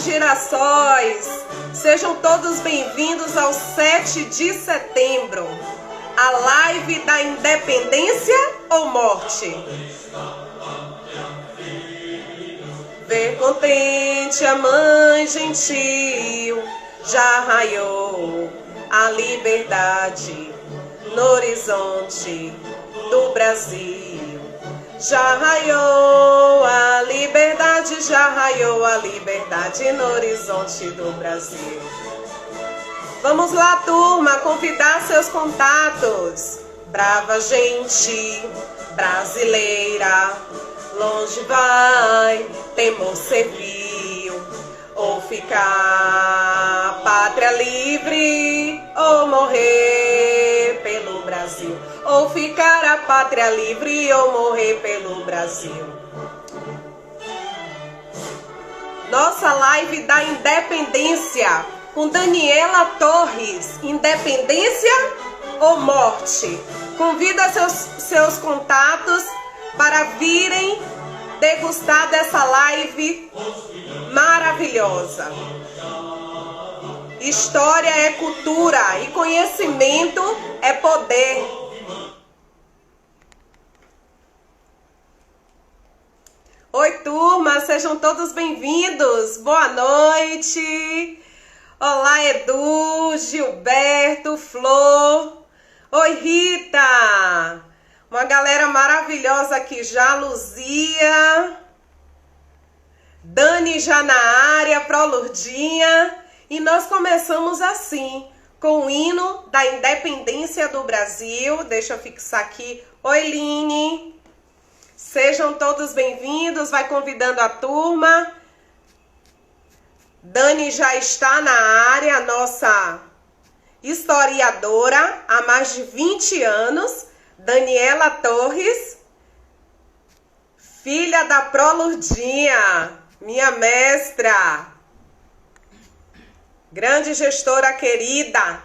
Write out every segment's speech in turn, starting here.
Girassóis, sejam todos bem-vindos ao 7 de setembro, a live da independência ou morte? Ver contente a mãe gentil, já raiou a liberdade no horizonte do Brasil. Já raiou a liberdade, já raiou a liberdade no horizonte do Brasil. Vamos lá, turma, convidar seus contatos. Brava gente brasileira, longe vai, temor servil, ou ficar pátria livre, ou morrer pelo Brasil. Ou ficar a pátria livre, ou morrer pelo Brasil. Nossa live da independência, com Daniela Torres. Independência ou morte? Convida seus contatos para virem degustar dessa live maravilhosa. História é cultura e conhecimento é poder. Oi, turma, sejam todos bem-vindos. Boa noite. Olá, Edu, Gilberto, Flor. Oi, Rita. Uma galera maravilhosa aqui já, Luzia. Dani já na área, Prolurdinha. E nós começamos assim, com o hino da independência do Brasil. Deixa eu fixar aqui. Oi, Line. Sejam todos bem-vindos, vai convidando a turma. Dani já está na área, a nossa historiadora há mais de 20 anos. Daniela Torres, filha da Prolurdinha, minha mestra. Grande gestora querida,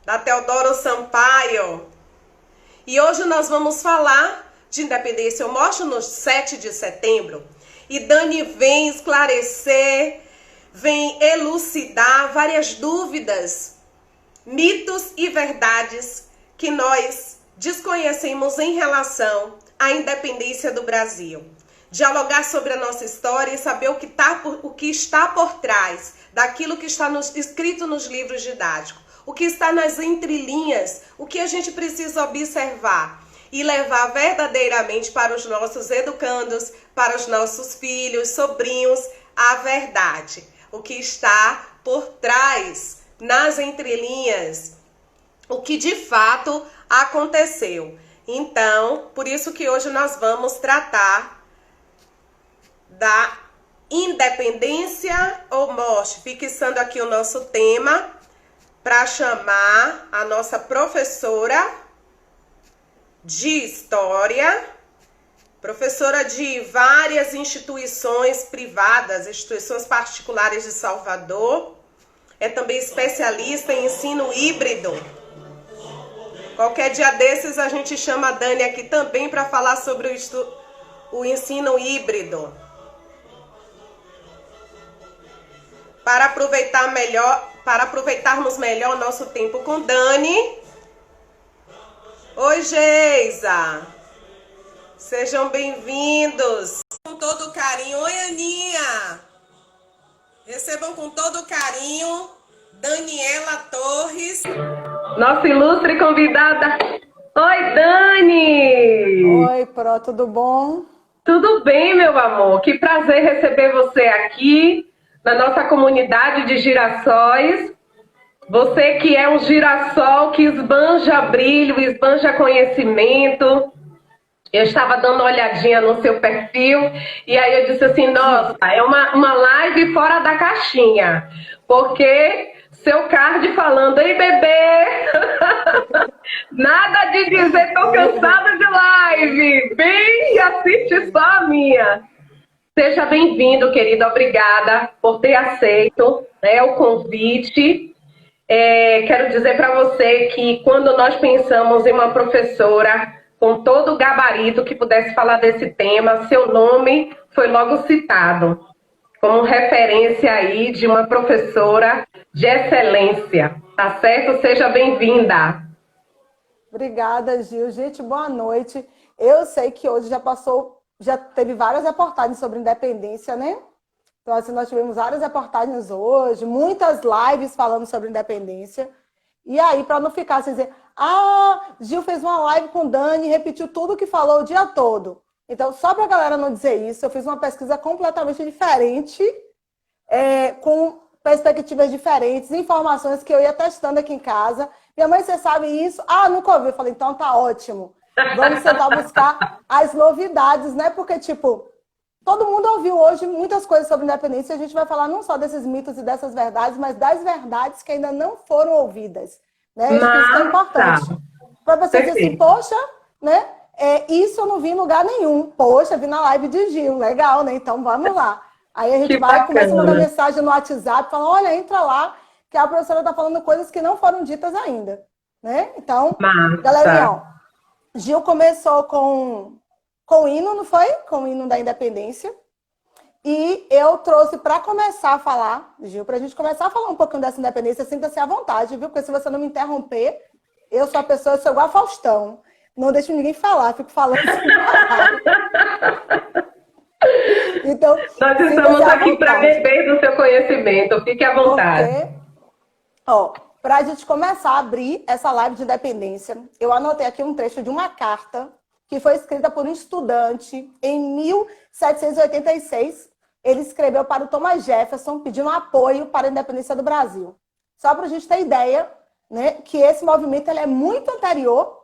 da Teodoro Sampaio. E hoje nós vamos falar de independência ou morte no 7 de setembro. E Dani vem esclarecer, vem elucidar várias dúvidas, mitos e verdades que nós desconhecemos em relação à independência do Brasil. Dialogar sobre a nossa história e saber o que está por trás daquilo que está escrito nos livros didáticos, o que está nas entrelinhas, o que a gente precisa observar e levar verdadeiramente para os nossos educandos, para os nossos filhos, sobrinhos, a verdade. O que está por trás, nas entrelinhas, o que de fato aconteceu. Então, por isso que hoje nós vamos tratar da independência ou morte, fixando aqui o nosso tema para chamar a nossa professora de História, professora de várias instituições privadas, instituições particulares de Salvador, é também especialista em ensino híbrido. Qualquer dia desses a gente chama a Dani aqui também para falar sobre o ensino híbrido. Para aproveitarmos melhor o nosso tempo com Dani. Oi, Geisa! Sejam bem-vindos! Com todo carinho. Oi, Aninha! Recebam com todo carinho Daniela Torres, nossa ilustre convidada. Oi, Dani! Oi, Pro, tudo bom? Tudo bem, meu amor? Que prazer receber você aqui na nossa comunidade de girassóis. Você que é um girassol que esbanja brilho, esbanja conhecimento. Eu estava dando uma olhadinha no seu perfil e aí eu disse assim, nossa, é uma live fora da caixinha. Porque seu card falando, ei bebê, nada de dizer tô cansada de live, vem e assiste só a minha. Seja bem-vindo, querida, obrigada por ter aceito, né, o convite. Quero dizer para você que quando nós pensamos em uma professora com todo o gabarito que pudesse falar desse tema, seu nome foi logo citado. como referência aí de uma professora de excelência, tá certo? Seja bem-vinda. Obrigada, Gil. Gente, boa noite. Eu sei que hoje já teve várias reportagens sobre independência, né? Então, assim, nós tivemos várias reportagens hoje, muitas lives falando sobre independência. E aí, para não ficar assim, dizer, Gil fez uma live com Dani e repetiu tudo que falou o dia todo. Então, só para a galera não dizer isso, eu fiz uma pesquisa completamente diferente, com perspectivas diferentes, informações que eu ia testando aqui em casa. Minha mãe, você sabe isso? Nunca ouvi. Eu falei, então tá ótimo. Vamos tentar buscar as novidades, né? Porque, tipo, todo mundo ouviu hoje muitas coisas sobre independência. A gente vai falar não só desses mitos e dessas verdades, mas das verdades que ainda não foram ouvidas. Né? Acho que isso que é importante. Para você dizer assim, poxa, né? Isso eu não vi em lugar nenhum. Poxa, vi na live de Gil. Legal, né? Então vamos lá. Aí a gente começa a mandar mensagem no WhatsApp, falando, olha, entra lá, que a professora está falando coisas que não foram ditas ainda. Né? Então, galerinha, ó, Gil começou com o hino, não foi? Com o hino da independência. E eu trouxe para começar a falar, Gil, para a gente começar a falar um pouquinho dessa independência, sinta-se à vontade, viu? Porque se você não me interromper, eu sou igual a Faustão. Não deixo ninguém falar, fico falando sem parar. Então, nós estamos aqui para beber do seu conhecimento, fique à vontade. Para a gente começar a abrir essa live de independência, eu anotei aqui um trecho de uma carta que foi escrita por um estudante em 1786. Ele escreveu para o Thomas Jefferson pedindo apoio para a independência do Brasil. Só para a gente ter ideia, né, que esse movimento ele é muito anterior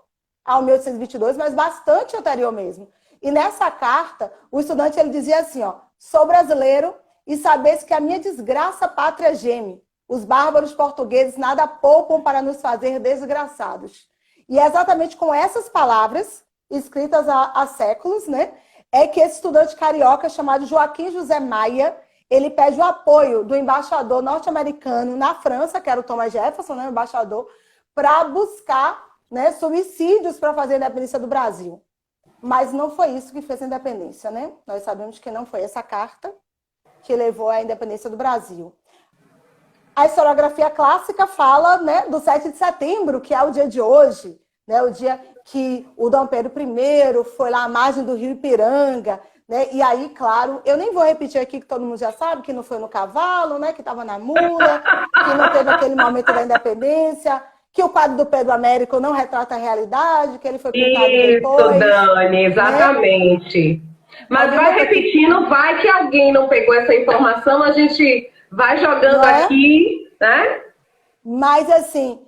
ao 1822, mas bastante anterior mesmo. E nessa carta, o estudante ele dizia assim, ó, sou brasileiro e sabes que a minha desgraça pátria geme. Os bárbaros portugueses nada poupam para nos fazer desgraçados. E é exatamente com essas palavras, escritas há séculos, né, é que esse estudante carioca chamado Joaquim José Maia, ele pede o apoio do embaixador norte-americano na França, que era o Thomas Jefferson, né, o embaixador, para buscar, né, subsídios para fazer a independência do Brasil. Mas não foi isso que fez a independência, né? Nós sabemos que não foi essa carta que levou à independência do Brasil. A historiografia clássica fala, né, do 7 de setembro, que é o dia de hoje, né, o dia que o Dom Pedro I foi lá à margem do rio Ipiranga, né? E aí, claro, eu nem vou repetir aqui que todo mundo já sabe que não foi no cavalo, né, que estava na mula, que não teve aquele momento da independência, que o quadro do Pedro Américo não retrata a realidade, que ele foi pintado depois. Isso, Dani, exatamente. Né? Mas vai repetindo, vai que alguém não pegou essa informação, a gente vai jogando aqui, né? Mas, assim,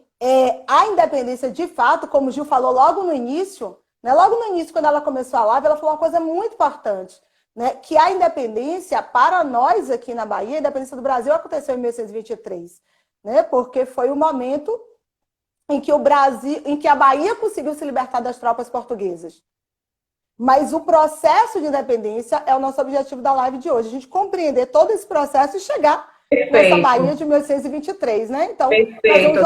a independência, de fato, como o Gil falou logo no início, né, quando ela começou a live, ela falou uma coisa muito importante, né, que a independência, para nós aqui na Bahia, a independência do Brasil aconteceu em 1823, né, porque foi o momento em que a Bahia conseguiu se libertar das tropas portuguesas. Mas o processo de independência é o nosso objetivo da live de hoje. A gente compreender todo esse processo e chegar nessa Bahia de 1823, né? Então, nós vamos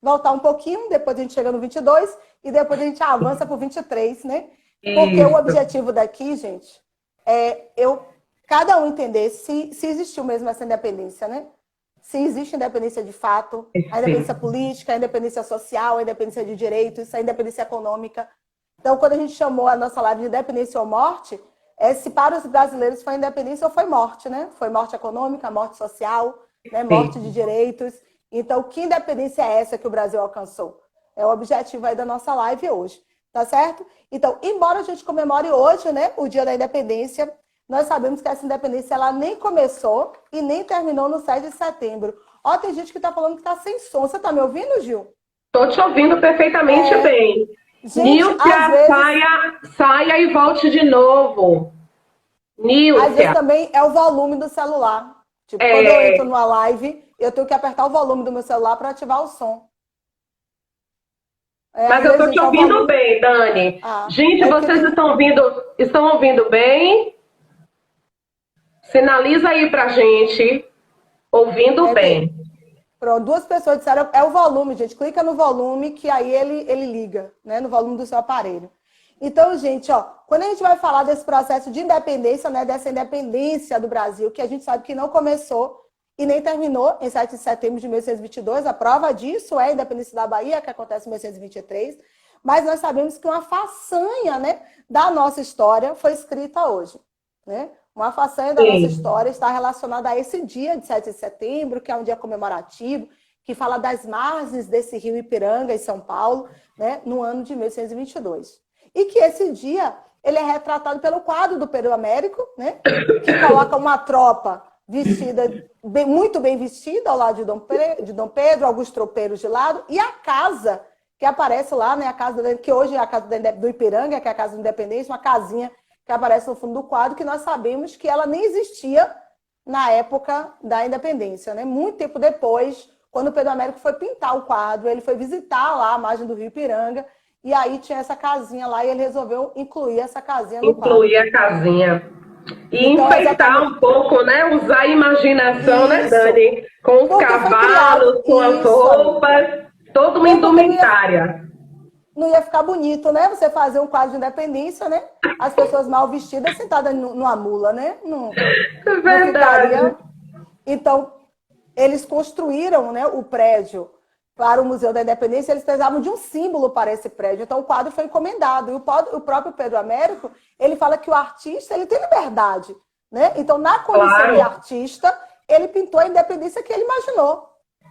voltar um pouquinho, depois a gente chega no 22 e depois a gente avança para o 23, né? Porque o objetivo daqui, gente, é cada um entender se existiu mesmo essa independência, né? Se existe independência de fato, a independência política, a independência social, a independência de direitos, a independência econômica. Então, quando a gente chamou a nossa live de independência ou morte, se para os brasileiros foi independência ou foi morte, né? Foi morte econômica, morte social, né? Morte de direitos. Então, que independência é essa que o Brasil alcançou? É o objetivo aí da nossa live hoje, tá certo? Então, embora a gente comemore hoje, né, o Dia da Independência, nós sabemos que essa independência ela nem começou e nem terminou no 7 de setembro. Ó, tem gente que tá falando que tá sem som. Você tá me ouvindo, Gil? Tô te ouvindo perfeitamente bem. Nílcia, saia e volte de novo. Nílcia. Às vezes também é o volume do celular. Tipo, quando eu entro numa live, eu tenho que apertar o volume do meu celular para ativar o som. Mas eu tô te ouvindo bem, Dani. Gente, vocês estão ouvindo bem? Sinaliza aí pra gente. Ouvindo bem. Pronto, 2 pessoas disseram, é o volume, gente. Clica no volume que aí ele liga, né? No volume do seu aparelho. Então, gente, ó, quando a gente vai falar desse processo de independência, né, dessa independência do Brasil, que a gente sabe que não começou e nem terminou em 7 de setembro de 1822, a prova disso é a independência da Bahia, que acontece em 1823, mas nós sabemos que uma façanha, né, da nossa história foi escrita hoje, né? Uma façanha da nossa Sim. história está relacionada a esse dia de 7 de setembro, que é um dia comemorativo, que fala das margens desse rio Ipiranga, em São Paulo, né, no ano de 1822. E que esse dia ele é retratado pelo quadro do Pedro Américo, né, que coloca uma tropa vestida, muito bem vestida, ao lado de Dom Pedro, alguns tropeiros de lado, e a casa que aparece lá, né, a casa que hoje é a casa do Ipiranga, que é a Casa da Independência, uma casinha que aparece no fundo do quadro, que nós sabemos que ela nem existia na época da independência, né? Muito tempo depois, quando o Pedro Américo foi pintar o quadro, ele foi visitar lá a margem do Rio Ipiranga, e aí tinha essa casinha lá, e ele resolveu incluir essa casinha no quadro. Incluir a casinha. E Então, enfeitar exatamente um pouco, né? Usar a imaginação, né, isso. Dani? Com os Porque foi criado cavalos, com as isso, amiga. roupas, toda uma É porque indumentária. não ia ficar bonito, né? Você fazer um quadro de independência, né? As pessoas mal vestidas sentadas numa mula, né? Não, É não verdade. ficaria. Então, eles construíram, né, o prédio para o Museu da Independência, eles precisavam de um símbolo para esse prédio. Então, o quadro foi encomendado. E o próprio Pedro Américo, ele fala que o artista ele tem liberdade, né? Então, na condição de Claro, artista, ele pintou a independência que ele imaginou,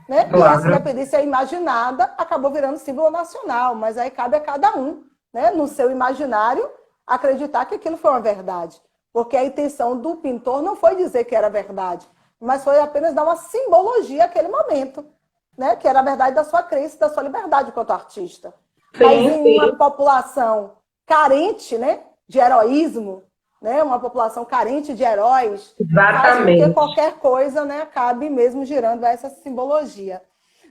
né? E essa claro. independência imaginada acabou virando símbolo nacional, mas aí cabe a cada um, né, no seu imaginário, acreditar que aquilo foi uma verdade. Porque a intenção do pintor não foi dizer que era verdade, mas foi apenas dar uma simbologia àquele momento, né? Que era a verdade da sua crença, da sua liberdade enquanto artista. Mas Sim, em uma sim. população carente, né, de heroísmo, né, uma população carente de heróis, faz com que Exatamente. qualquer coisa, né, acabe mesmo girando essa simbologia.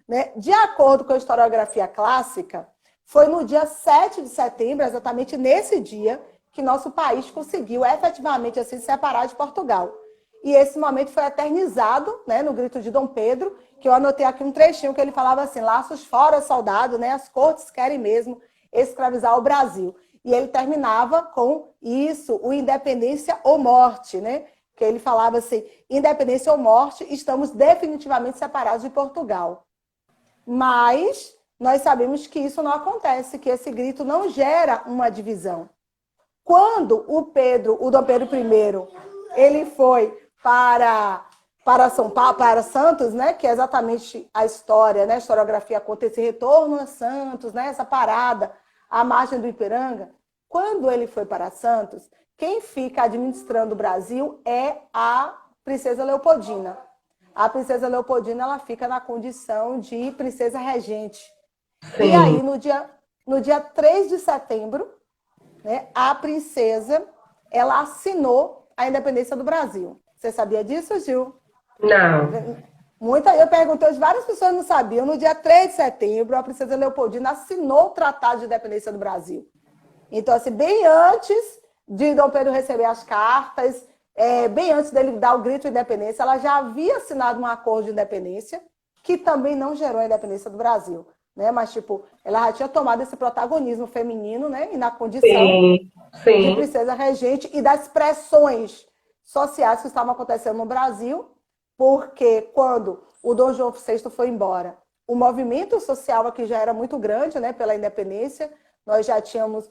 Né? De acordo com a historiografia clássica, foi no dia 7 de setembro, exatamente nesse dia, que nosso país conseguiu efetivamente assim, se separar de Portugal. E esse momento foi eternizado, né, no grito de Dom Pedro, que eu anotei aqui um trechinho que ele falava assim: laços fora, soldado, né, as cortes querem mesmo escravizar o Brasil. E ele terminava com isso, o independência ou morte, né? Que ele falava assim: independência ou morte, estamos definitivamente separados de Portugal. Mas nós sabemos que isso não acontece, que esse grito não gera uma divisão. Quando o Dom Pedro I, ele foi para São Paulo, para Santos, né, que é exatamente a história, né, a historiografia conta esse retorno a Santos, né, essa parada à margem do Ipiranga. Quando ele foi para Santos, quem fica administrando o Brasil é a princesa Leopoldina. A princesa Leopoldina, ela fica na condição de princesa regente. E Sim. aí, no dia 3 de setembro, né, a princesa, ela assinou a independência do Brasil. Você sabia disso, Gil? Não. Eu perguntei, várias pessoas não sabiam. No dia 3 de setembro, a princesa Leopoldina assinou o Tratado de Independência do Brasil. Então, assim, bem antes de Dom Pedro receber as cartas, bem antes dele dar o grito de independência, ela já havia assinado um acordo de independência que também não gerou a independência do Brasil. Né? Mas, tipo, ela já tinha tomado esse protagonismo feminino, né? E na condição Sim, de sim. princesa regente e das pressões sociais que estavam acontecendo no Brasil, porque quando o Dom João VI foi embora, o movimento social aqui já era muito grande, né, pela independência. Nós já tínhamos,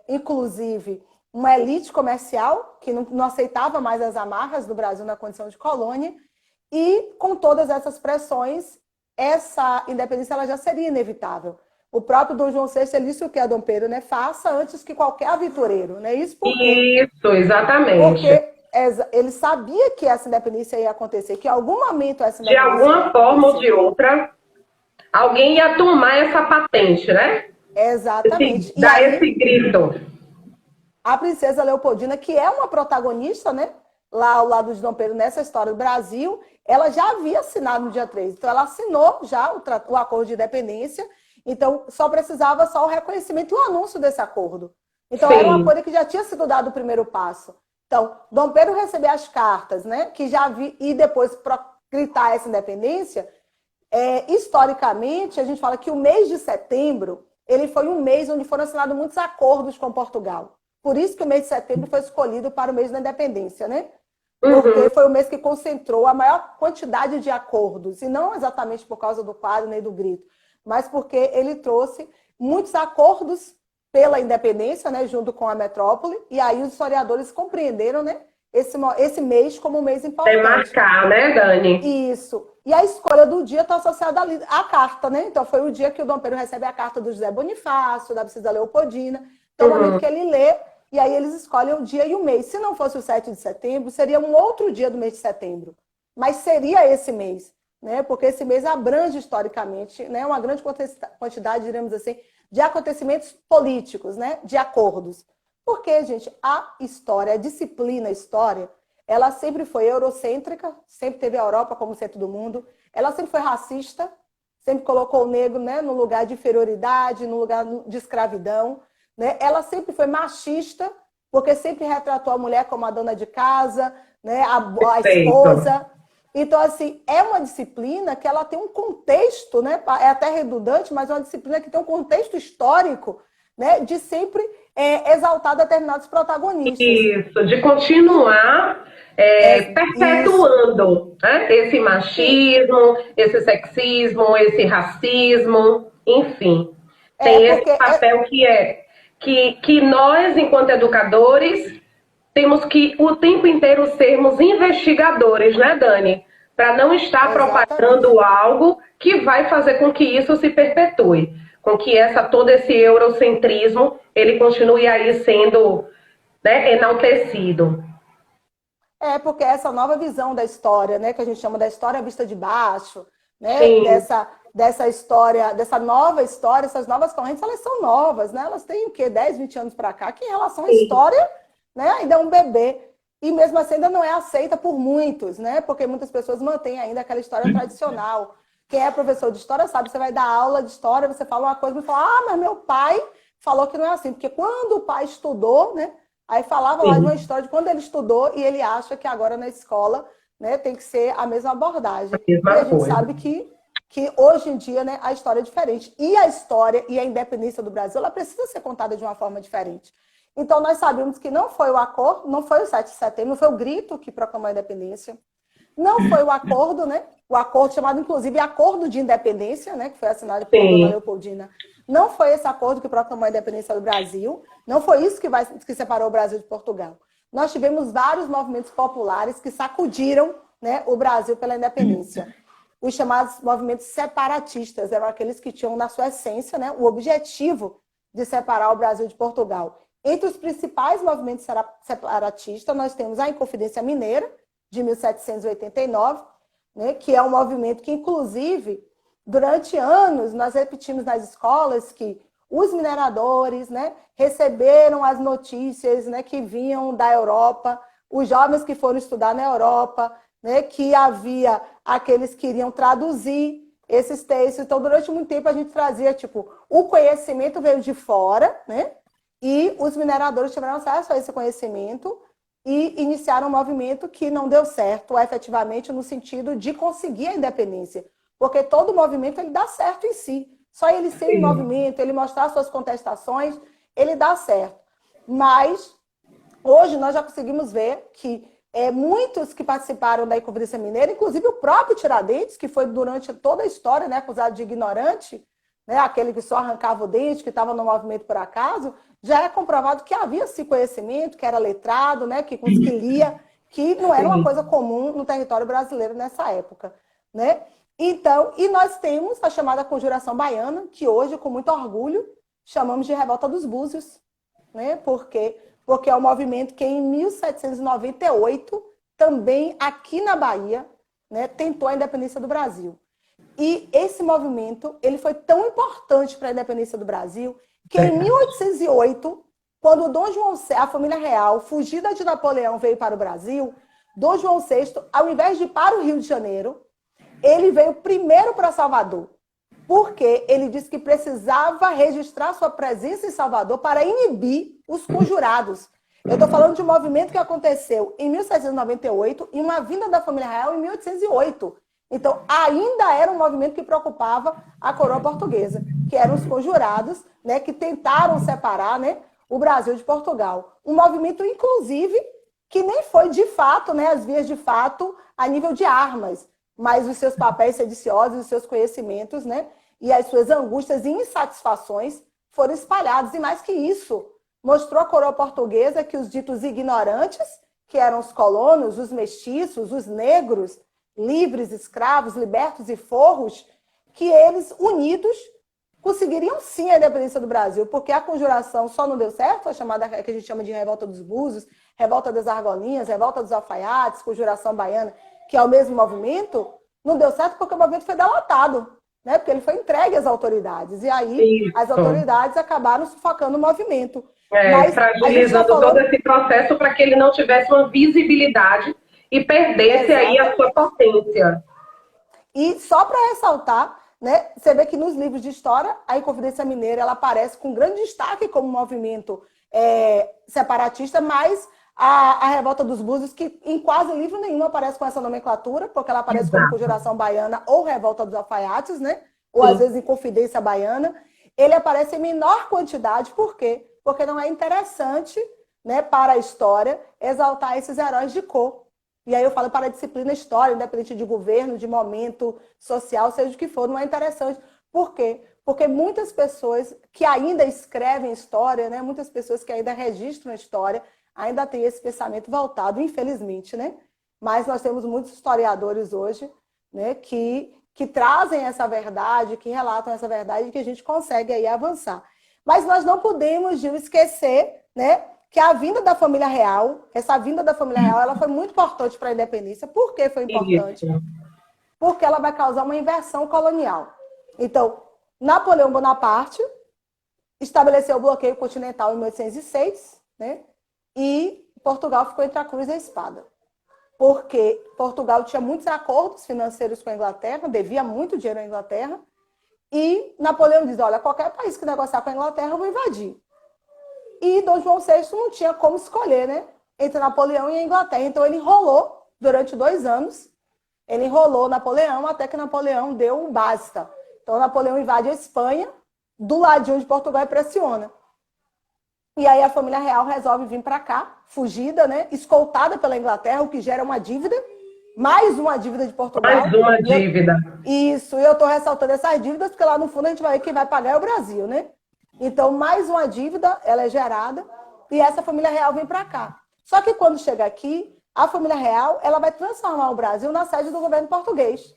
inclusive, uma elite comercial que não aceitava mais as amarras do Brasil na condição de colônia, e com todas essas pressões, essa independência ela já seria inevitável. O próprio Dom João VI ele disse o que a Dom Pedro, né, faça antes que qualquer aventureiro, né? Isso por quê? Isso, exatamente. Porque ele sabia que essa independência ia acontecer, que em algum momento essa De independência ia alguma forma ou acontecer. de outra, alguém ia tomar essa patente, né? Exatamente. E Dar aí, esse grito. a princesa Leopoldina, que é uma protagonista, né, lá ao lado de Dom Pedro nessa história do Brasil, ela já havia assinado no dia 3. Então, ela assinou já o acordo de independência. Então, só precisava só o reconhecimento e o anúncio desse acordo. Então, era uma Sim, coisa que já tinha sido dado o primeiro passo. Então, Dom Pedro receber as cartas, né, que já vi, e depois gritar essa independência, historicamente, a gente fala que o mês de setembro ele foi um mês onde foram assinados muitos acordos com Portugal. Por isso que o mês de setembro foi escolhido para o mês da independência, né? Porque foi o mês que concentrou a maior quantidade de acordos, e não exatamente por causa do quadro nem do grito, mas porque ele trouxe muitos acordos pela independência, né, junto com a metrópole, e aí os historiadores compreenderam, né, esse mês como um mês importante. Demarcar, né, Dani? Isso. E a escolha do dia está associada à carta, né? Então foi o dia que o Dom Pedro recebe a carta do José Bonifácio, da Princesa Leopoldina. Então, no momento que ele lê, e aí eles escolhem o dia e o mês. Se não fosse o 7 de setembro, seria um outro dia do mês de setembro. Mas seria esse mês, né? Porque esse mês abrange historicamente, né, uma grande quantidade, diremos assim, de acontecimentos políticos, né? De acordos. Porque, gente, a história, a disciplina história, ela sempre foi eurocêntrica, sempre teve a Europa como centro do mundo. Ela sempre foi racista, sempre colocou o negro, né, no lugar de inferioridade, no lugar de escravidão. Né? Ela sempre foi machista, porque sempre retratou a mulher como a dona de casa, né? A esposa. Então, assim, é uma disciplina que ela tem um contexto, né? É até redundante, mas é uma disciplina que tem um contexto histórico, né? De sempre exaltar determinados protagonistas. Isso, de continuar perpetuando, né? Esse machismo, esse sexismo, esse racismo, enfim. Tem esse papel que nós, enquanto educadores, temos que o tempo inteiro sermos investigadores, né, Dani? Para não estar propagando algo que vai fazer com que isso se perpetue, com que todo esse eurocentrismo ele continue aí sendo, né, enaltecido. Porque essa nova visão da história, né, que a gente chama da história vista de baixo, né, dessa história, dessa nova história, essas novas correntes, elas são novas, né? Elas têm o quê? 10, 20 anos para cá, que em relação à história, né, ainda é um bebê. E mesmo assim ainda não é aceita por muitos, né? Porque muitas pessoas mantêm ainda aquela história tradicional. Quem é professor de história sabe, você vai dar aula de história, você fala uma coisa e fala, mas meu pai falou que não é assim. Porque quando o pai estudou, né? Aí falava lá de uma história de quando ele estudou e ele acha que agora na escola, né, tem que ser a mesma abordagem. E a gente sabe que hoje em dia, né, a história é diferente. E a história e a independência do Brasil, ela precisa ser contada de uma forma diferente. Então, nós sabemos que não foi o acordo, não foi o 7 de setembro, não foi o grito que proclamou a independência, não foi o acordo, né? O acordo chamado, inclusive, Acordo de Independência, né? Que foi assinado por Dona Leopoldina. Não foi esse acordo que proclamou a independência do Brasil, não foi isso que separou o Brasil de Portugal. Nós tivemos vários movimentos populares que sacudiram, né, o Brasil pela independência. Os chamados movimentos separatistas eram aqueles que tinham, na sua essência, né, o objetivo de separar o Brasil de Portugal. Entre os principais movimentos separatistas, nós temos a Inconfidência Mineira, de 1789, né, que é um movimento que, inclusive, durante anos, nós repetimos nas escolas que os mineradores, né, receberam as notícias, né, que vinham da Europa, os jovens que foram estudar na Europa, né, que havia aqueles que iriam traduzir esses textos. Então, durante muito tempo, a gente trazia, tipo, o conhecimento veio de fora, né? E os mineradores tiveram acesso a esse conhecimento e iniciaram um movimento que não deu certo, efetivamente, no sentido de conseguir a independência. Porque todo movimento ele dá certo em si. Só ele ser em movimento, ele mostrar suas contestações, ele dá certo. Mas, hoje, nós já conseguimos ver que muitos que participaram da Inconfidência Mineira, inclusive o próprio Tiradentes, que foi durante toda a história, né, acusado de ignorante, né, aquele que só arrancava o dente, que estava no movimento por acaso, já é comprovado que havia esse conhecimento, que era letrado, né, que lia, que não era uma coisa comum no território brasileiro nessa época, né? Então, e nós temos a chamada Conjuração Baiana, que hoje, com muito orgulho, chamamos de Revolta dos Búzios, né? Porque é um movimento que em 1798, também aqui na Bahia, né, tentou a independência do Brasil. E esse movimento ele foi tão importante para a independência do Brasil que em 1808, quando Dom João VI, a família real, fugida de Napoleão, veio para o Brasil, Dom João VI, ao invés de ir para o Rio de Janeiro, ele veio primeiro para Salvador, porque ele disse que precisava registrar sua presença em Salvador para inibir os conjurados. Eu estou falando de um movimento que aconteceu em 1798 e uma vinda da família real em 1808. Então, ainda era um movimento que preocupava a coroa portuguesa, que eram os conjurados, né, que tentaram separar, né, o Brasil de Portugal. Um movimento, inclusive, que nem foi de fato, né, as vias de fato a nível de armas, mas os seus papéis sediciosos, os seus conhecimentos, né, e as suas angústias e insatisfações foram espalhados. E mais que isso, mostrou a coroa portuguesa que os ditos ignorantes, que eram os colonos, os mestiços, os negros, livres, escravos, libertos e forros, que eles, unidos, conseguiriam sim a independência do Brasil, porque a conjuração só não deu certo, a chamada que a gente chama de revolta dos Búzios, revolta das Argolinhas, revolta dos Alfaiates, conjuração baiana, que é o mesmo movimento, não deu certo porque o movimento foi delatado, né? Porque ele foi entregue às autoridades. E aí as autoridades acabaram sufocando o movimento. Mas fragilizando todo esse processo para que ele não tivesse uma visibilidade e perdesse aí a sua potência. E só para ressaltar, né, você vê que nos livros de história, a Inconfidência Mineira ela aparece com grande destaque como movimento separatista, mas a Revolta dos Búzios, que em quase livro nenhum aparece com essa nomenclatura, porque ela aparece como Conjuração Baiana ou Revolta dos Alfaiates, né? Ou às vezes Inconfidência Baiana. Ele aparece em menor quantidade, por quê? Porque não é interessante, né, para a história exaltar esses heróis de cor. E aí eu falo para a disciplina história, independente de governo, de momento social, seja o que for, não é interessante. Por quê? Porque muitas pessoas que ainda escrevem história, né, muitas pessoas que ainda registram a história, ainda têm esse pensamento voltado, infelizmente, né? Mas nós temos muitos historiadores hoje, né, que trazem essa verdade, que relatam essa verdade, que a gente consegue aí avançar. Mas nós não podemos, Gil, esquecer, né, que a vinda da família real, essa vinda da família real, ela foi muito importante para a independência. Por que foi importante? Porque ela vai causar uma inversão colonial. Então, Napoleão Bonaparte estabeleceu o bloqueio continental em 1806, né? E Portugal ficou entre a cruz e a espada. Porque Portugal tinha muitos acordos financeiros com a Inglaterra, devia muito dinheiro à Inglaterra, e Napoleão diz, olha, qualquer país que negociar com a Inglaterra, eu vou invadir. E Dom João VI não tinha como escolher, né, entre Napoleão e a Inglaterra. Então ele enrolou durante 2 anos, ele enrolou Napoleão até que Napoleão deu um basta. Então Napoleão invade a Espanha, do ladinho de Portugal e pressiona. E aí a família real resolve vir para cá, fugida, né, escoltada pela Inglaterra, o que gera uma dívida, mais uma dívida de Portugal. Mais uma dívida. Isso, e eu estou ressaltando essas dívidas, porque lá no fundo a gente vai ver quem vai pagar é o Brasil, né? Então, mais uma dívida, ela é gerada, e essa família real vem para cá. Só que quando chega aqui, a família real, ela vai transformar o Brasil na sede do governo português.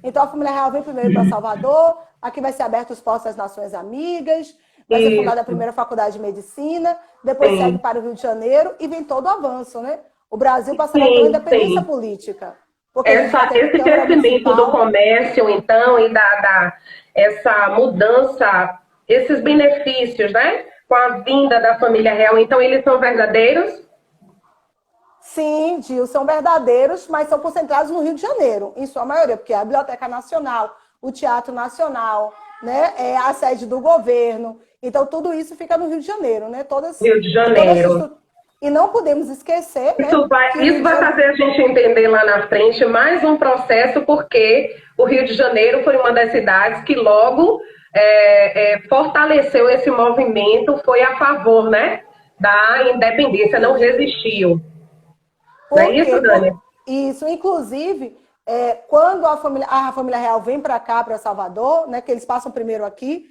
Então, a família real vem primeiro para Salvador, aqui vai ser aberto os postos das Nações Amigas, vai ser fundada a primeira faculdade de medicina, depois segue para o Rio de Janeiro, e vem todo o avanço, né? O Brasil passa a ter uma independência política. Esse crescimento do comércio, então, e essa mudança, esses benefícios, né? Com a vinda da família real, então eles são verdadeiros? Sim, Gil, são verdadeiros, mas são concentrados no Rio de Janeiro, em sua maioria, porque a Biblioteca Nacional, o Teatro Nacional, né, é a sede do governo. Então, tudo isso fica no Rio de Janeiro, né? Rio de Janeiro. E não podemos esquecer... Isso vai fazer a gente entender lá na frente mais um processo, porque o Rio de Janeiro foi uma das cidades que logo fortaleceu esse movimento, foi a favor, né, da independência, não resistiu. Não é isso, Dani? Isso, inclusive, quando a família real vem para cá, para Salvador, né, que eles passam primeiro aqui,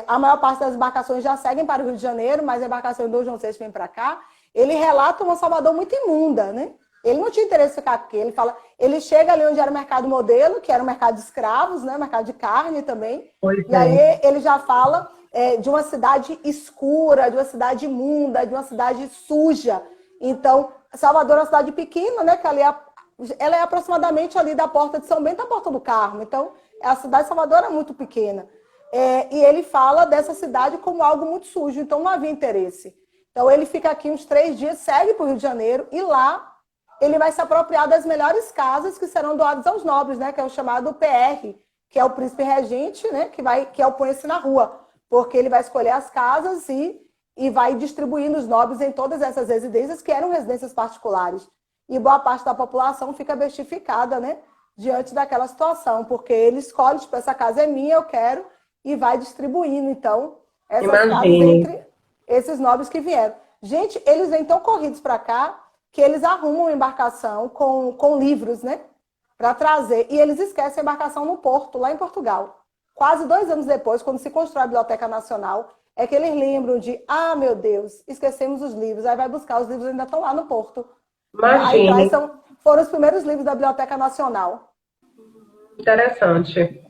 a maior parte das embarcações já seguem para o Rio de Janeiro, mas a embarcação do João VI vem para cá. Ele relata uma Salvador muito imunda, né? Ele não tinha interesse em ficar aqui. Ele chega ali onde era o mercado modelo, que era o mercado de escravos, né? O mercado de carne também. E aí ele já fala de uma cidade escura, de uma cidade imunda, de uma cidade suja. Então, Salvador é uma cidade pequena, né? Que ela é aproximadamente ali da Porta de São Bento à Porta do Carmo. Então, a cidade de Salvador é muito pequena. E ele fala dessa cidade como algo muito sujo. Então, não havia interesse. Então, ele fica aqui uns 3 dias, segue para o Rio de Janeiro, e lá ele vai se apropriar das melhores casas que serão doadas aos nobres, né? Que é o chamado PR, que é o príncipe regente, né? Que é o põe-se na rua, porque ele vai escolher as casas e vai distribuindo os nobres em todas essas residências, que eram residências particulares. E boa parte da população fica bestificada, né? diante daquela situação, porque ele escolhe, tipo, essa casa é minha, eu quero, e vai distribuindo, então, essas casas entre esses nobres que vieram. Gente, eles vêm tão corridos para cá que eles arrumam uma embarcação com livros, né? Para trazer. E eles esquecem a embarcação no porto, lá em Portugal. Quase 2 anos depois, quando se constrói a Biblioteca Nacional, é que eles lembram de, meu Deus, esquecemos os livros. Aí vai buscar, os livros ainda estão lá no porto. Imagina. Aí foram os primeiros livros da Biblioteca Nacional. Interessante.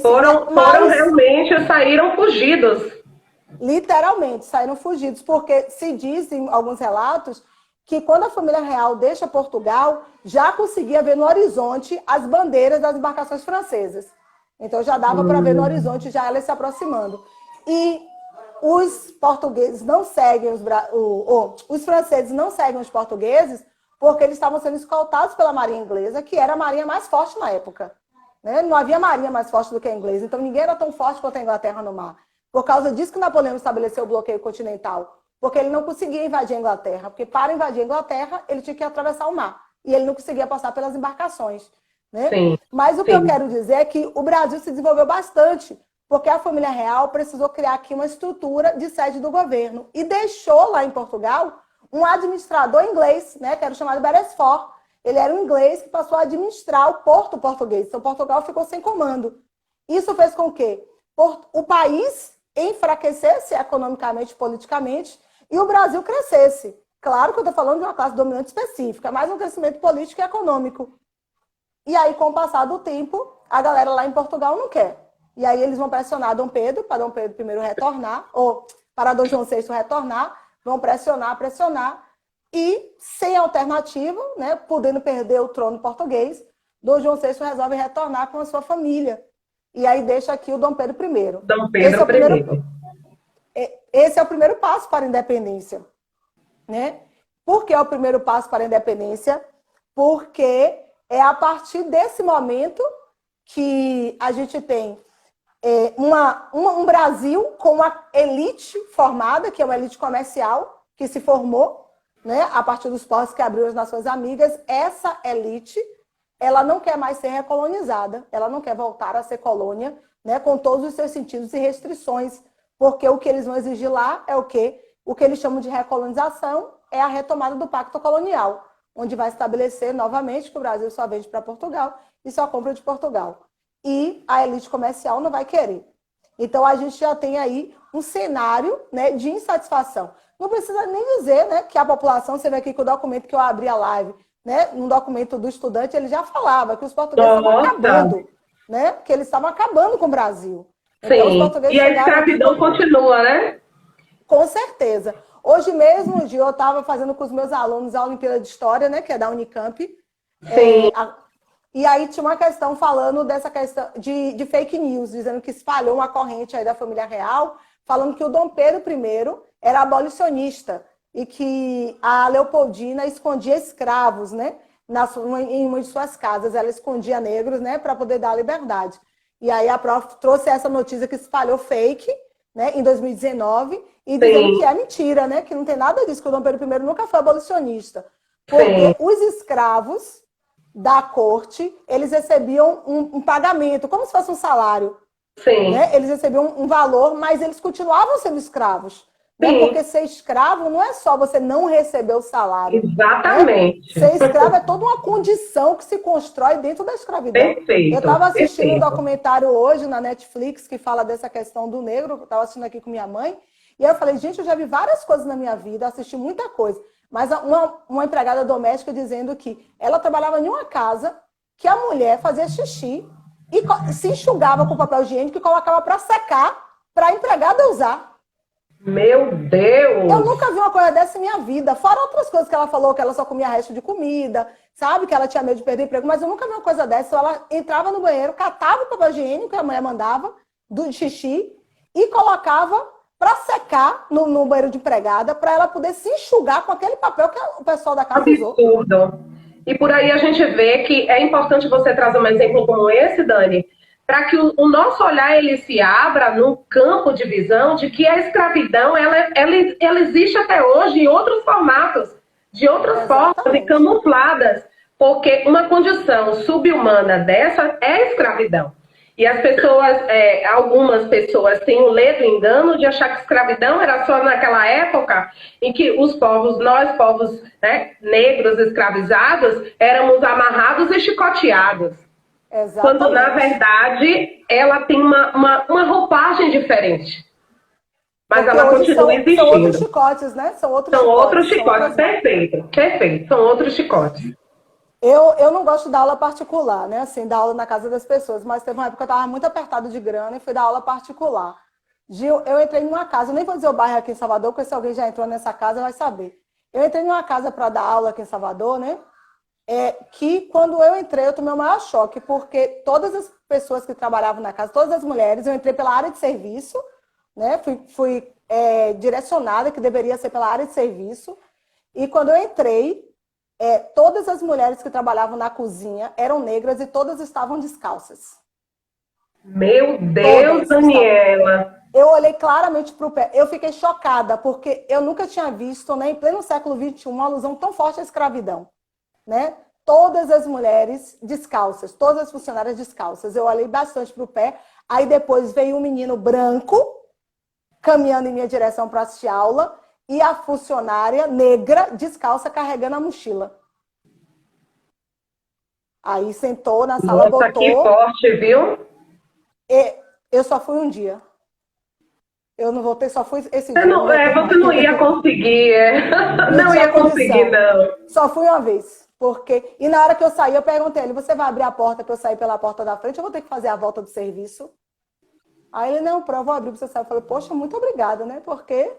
Foram realmente, saíram fugidos. Literalmente, saíram fugidos, porque se diz em alguns relatos que quando a família real deixa Portugal, já conseguia ver no horizonte as bandeiras das embarcações francesas. Então já dava para ver no horizonte já elas se aproximando. E os portugueses não seguem os franceses não seguem os portugueses porque eles estavam sendo escoltados pela marinha inglesa, que era a marinha mais forte na época. Né? Não havia marinha mais forte do que a inglesa, então ninguém era tão forte quanto a Inglaterra no mar. Por causa disso que Napoleão estabeleceu o bloqueio continental. Porque ele não conseguia invadir a Inglaterra. Porque para invadir a Inglaterra, ele tinha que atravessar o mar. E ele não conseguia passar pelas embarcações. Né? Sim, mas o que eu quero dizer é que o Brasil se desenvolveu bastante. Porque a família real precisou criar aqui uma estrutura de sede do governo. E deixou lá em Portugal um administrador inglês, né, que era chamado Beresford. Ele era um inglês que passou a administrar o porto português. Então Portugal ficou sem comando. Isso fez com que o país enfraquecesse economicamente, politicamente, e o Brasil crescesse. Claro que eu estou falando de uma classe dominante específica, mas um crescimento político e econômico. E aí, com o passar do tempo, a galera lá em Portugal não quer. E aí eles vão pressionar Dom Pedro, para Dom Pedro I retornar, ou para Dom João VI retornar, vão pressionar, e sem alternativa, né, podendo perder o trono português, Dom João VI resolve retornar com a sua família. E aí deixa aqui o Dom Pedro I. Dom Pedro I. Esse é o primeiro passo para a independência. Né? Por que é o primeiro passo para a independência? Porque é a partir desse momento que a gente tem um Brasil com uma elite formada, que é uma elite comercial, que se formou, né, a partir dos postos que abriu as Nações Amigas. Essa elite, ela não quer mais ser recolonizada, ela não quer voltar a ser colônia, né, com todos os seus sentidos e restrições, porque o que eles vão exigir lá é o quê? O que eles chamam de recolonização é a retomada do pacto colonial, onde vai estabelecer novamente que o Brasil só vende para Portugal e só compra de Portugal. E a elite comercial não vai querer. Então a gente já tem aí um cenário, né, de insatisfação. Não precisa nem dizer, né, que a população, você vê aqui que o documento que eu abri a live, né, um documento do estudante, ele já falava que os portugueses estavam acabando, né, que eles estavam acabando com o Brasil. Sim, então, e a escravidão continua, né? Com certeza. Hoje mesmo, Gil, eu estava fazendo com os meus alunos a Olimpíada de História, né, que é da Unicamp. Sim. E aí tinha uma questão falando dessa questão de fake news, dizendo que espalhou uma corrente aí da família real, falando que o Dom Pedro I era abolicionista e que a Leopoldina escondia escravos, né, em uma de suas casas. Ela escondia negros, né, para poder dar liberdade. E aí a prof trouxe essa notícia que espalhou fake, né, em 2019, e dizendo que é mentira, né, que não tem nada disso, que o Dom Pedro I nunca foi abolicionista. Porque os escravos da corte, eles recebiam um pagamento, como se fosse um salário. Né? Eles recebiam um valor, mas eles continuavam sendo escravos. Né? Porque ser escravo não é só você não receber o salário. Exatamente. Né? Ser escravo é toda uma condição que se constrói dentro da escravidão. Perfeito. Eu estava assistindo um documentário hoje na Netflix que fala dessa questão do negro, eu estava assistindo aqui com minha mãe, e eu falei, gente, eu já vi várias coisas na minha vida, assisti muita coisa. Mas uma empregada doméstica dizendo que ela trabalhava em uma casa que a mulher fazia xixi e se enxugava com papel higiênico e colocava para secar para a empregada usar. Meu Deus! Eu nunca vi uma coisa dessa em minha vida. Fora outras coisas que ela falou, que ela só comia resto de comida, sabe? Que ela tinha medo de perder emprego. Mas eu nunca vi uma coisa dessa. Ela entrava no banheiro, catava o papel higiênico que a mulher mandava, do xixi, e colocava para secar no banheiro de empregada, para ela poder se enxugar com aquele papel que o pessoal da casa usou. Absurdo. E por aí a gente vê que é importante você trazer um exemplo como esse, Dani, para que o nosso olhar ele se abra no campo de visão de que a escravidão ela existe até hoje em outros formatos, de outras formas e camufladas. Porque uma condição subhumana dessa é a escravidão. E as pessoas, algumas pessoas têm o ledo engano de achar que escravidão era só naquela época em que os povos, nós povos, né, negros escravizados, éramos amarrados e chicoteados. Exatamente. Quando, na verdade, ela tem uma roupagem diferente. Mas porque ela continua existindo. São outros chicotes, né? São outros chicotes, perfeito. São outros chicotes. Eu não gosto de dar aula particular, né? Assim, dar aula na casa das pessoas, mas teve uma época que eu estava muito apertado de grana e fui dar aula particular. Gil, eu entrei numa casa, eu nem vou dizer o bairro aqui em Salvador, porque se alguém já entrou nessa casa vai saber. Eu entrei numa casa para dar aula aqui em Salvador, né? Que quando eu entrei, eu tomei o maior choque, porque todas as pessoas que trabalhavam na casa, todas as mulheres, eu entrei pela área de serviço, né? Fui direcionada, que deveria ser pela área de serviço, e quando eu entrei, todas as mulheres que trabalhavam na cozinha eram negras e todas estavam descalças. Meu Deus, Daniela! Eu olhei claramente para o pé. Eu fiquei chocada, porque eu nunca tinha visto, né, em pleno século XXI, uma alusão tão forte à escravidão. Né? Todas as mulheres descalças, todas as funcionárias descalças. Eu olhei bastante para o pé. Aí depois veio um menino branco caminhando em minha direção para assistir aula e a funcionária negra descalça carregando a mochila. Aí sentou na sala, botou... Nossa, que forte, viu? Eu só fui um dia. Eu não voltei, só fui esse dia. Você não ia conseguir, não ia conseguir, não. Só fui uma vez. E na hora que eu saí, eu perguntei a ele, você vai abrir a porta para eu sair pela porta da frente? Eu vou ter que fazer a volta do serviço? Aí ele, não, eu vou abrir para você sair. Eu falei, poxa, muito obrigada, né? Porque...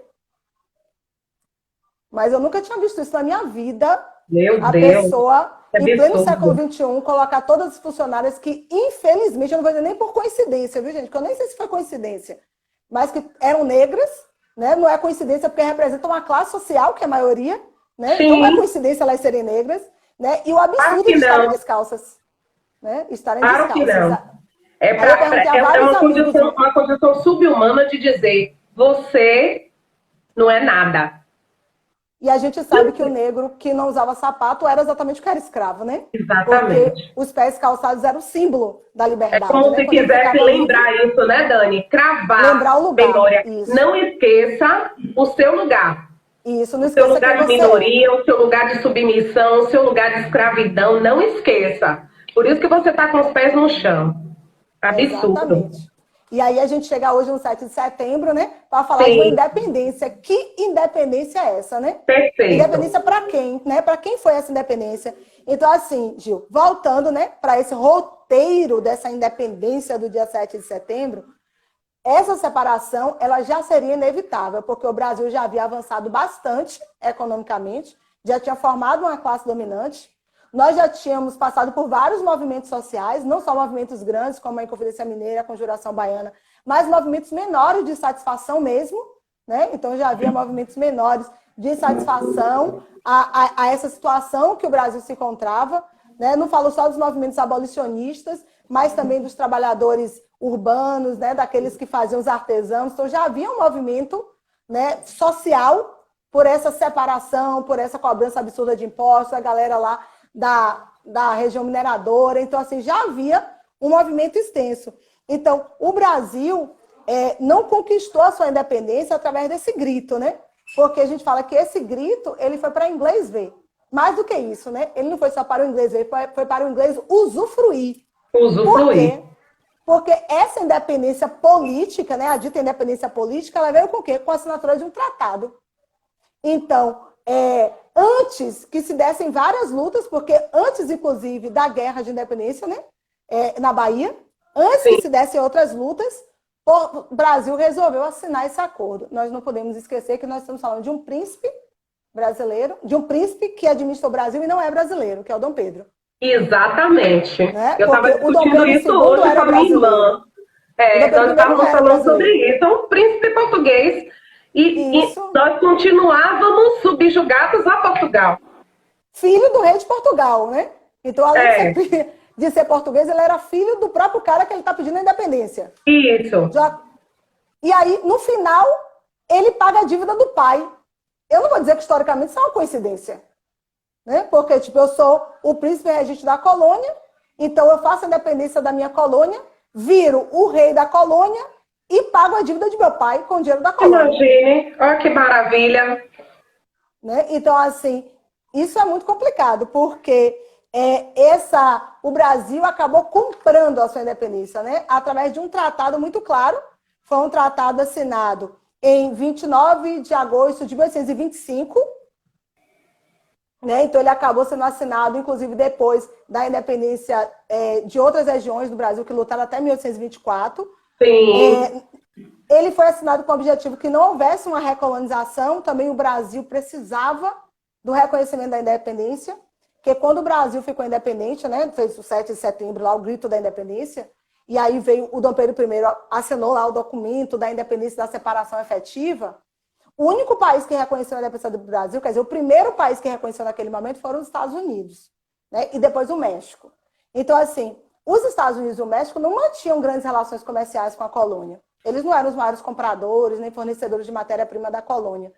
Mas eu nunca tinha visto isso na minha vida. Meu a Deus. Pessoa, em pleno século XXI, colocar todas as funcionárias que, infelizmente, eu não vou dizer nem por coincidência, viu, gente? Porque eu nem sei se foi coincidência. Mas que eram negras, né? Não é coincidência porque representam uma classe social, que é a maioria, né? Não é coincidência elas serem negras, né? E o absurdo de estarem descalças. Né? Estarem descalças. Que não. Uma condição subhumana de dizer, você não é nada. E a gente sabe que o negro que não usava sapato era exatamente o que era escravo, né? Exatamente. Porque os pés calçados eram o símbolo da liberdade. É como se quisesse lembrar isso, né, Dani? Cravar. Lembrar o lugar. Memória. Não esqueça o seu lugar. Isso, não esqueça. O seu lugar de minoria, o seu lugar de submissão, o seu lugar de escravidão. Não esqueça. Por isso que você está com os pés no chão. Absurdo. Exatamente. E aí a gente chega hoje no 7 de setembro, né? Para falar de uma independência. Que independência é essa, né? Perfeito. Independência para quem, né? Para quem foi essa independência? Então, assim, Gil, voltando, né, para esse roteiro dessa independência do dia 7 de setembro, essa separação, ela já seria inevitável, porque o Brasil já havia avançado bastante economicamente, já tinha formado uma classe dominante. Nós já tínhamos passado por vários movimentos sociais, não só movimentos grandes, como a Inconfidência Mineira, a Conjuração Baiana, mas movimentos menores de satisfação mesmo, né? Então já havia movimentos menores de satisfação a essa situação que o Brasil se encontrava, né? Não falo só dos movimentos abolicionistas, mas também dos trabalhadores urbanos, né? Daqueles que faziam os artesãos. Então já havia um movimento, né, social por essa separação, por essa cobrança absurda de impostos, a galera lá da região mineradora. Então, assim, já havia um movimento extenso. Então, o Brasil não conquistou a sua independência através desse grito, né? Porque a gente fala que esse grito, ele foi para inglês ver. Mais do que isso, né? Ele não foi só para o inglês ver, foi para o inglês usufruir. Usufruir. Por quê? Porque essa independência política, né? A dita independência política, ela veio com o quê? Com a assinatura de um tratado. Então, antes que se dessem várias lutas, porque antes, inclusive, da guerra de independência, né, na Bahia, antes que se dessem outras lutas, o Brasil resolveu assinar esse acordo. Nós não podemos esquecer que nós estamos falando de um príncipe brasileiro, de um príncipe que administra o Brasil e não é brasileiro, que é o Dom Pedro. Exatamente. Né? Eu estava discutindo isso hoje com a minha irmã. Nós estávamos falando sobre isso. É um príncipe português. E nós continuávamos subjugados a Portugal. Filho do rei de Portugal, né? Então, além de ser português, ele era filho do próprio cara que ele está pedindo a independência. Isso. E aí, no final, ele paga a dívida do pai. Eu não vou dizer que historicamente isso é uma coincidência. né? Porque, tipo, eu sou o príncipe regente da colônia, então eu faço a independência da minha colônia, viro o rei da colônia e pago a dívida de meu pai com o dinheiro da colônia. Imagine, olha que maravilha. Né? Então, assim, isso é muito complicado, porque o Brasil acabou comprando a sua independência, né? Através de um tratado muito claro. Foi um tratado assinado em 29 de agosto de 1825, né? Então, ele acabou sendo assinado, inclusive, depois da independência de outras regiões do Brasil, que lutaram até 1824. Sim. Ele foi assinado com o objetivo que não houvesse uma recolonização. Também o Brasil precisava do reconhecimento da independência, porque quando o Brasil ficou independente, né, fez o 7 de setembro, lá o grito da independência, e aí veio o Dom Pedro I, assinou lá o documento da independência da separação efetiva. O único país que reconheceu a independência do Brasil, quer dizer, o primeiro país que reconheceu naquele momento foram os Estados Unidos, né, e depois o México. Então, assim, os Estados Unidos e o México não mantinham grandes relações comerciais com a colônia. Eles não eram os maiores compradores nem fornecedores de matéria-prima da colônia.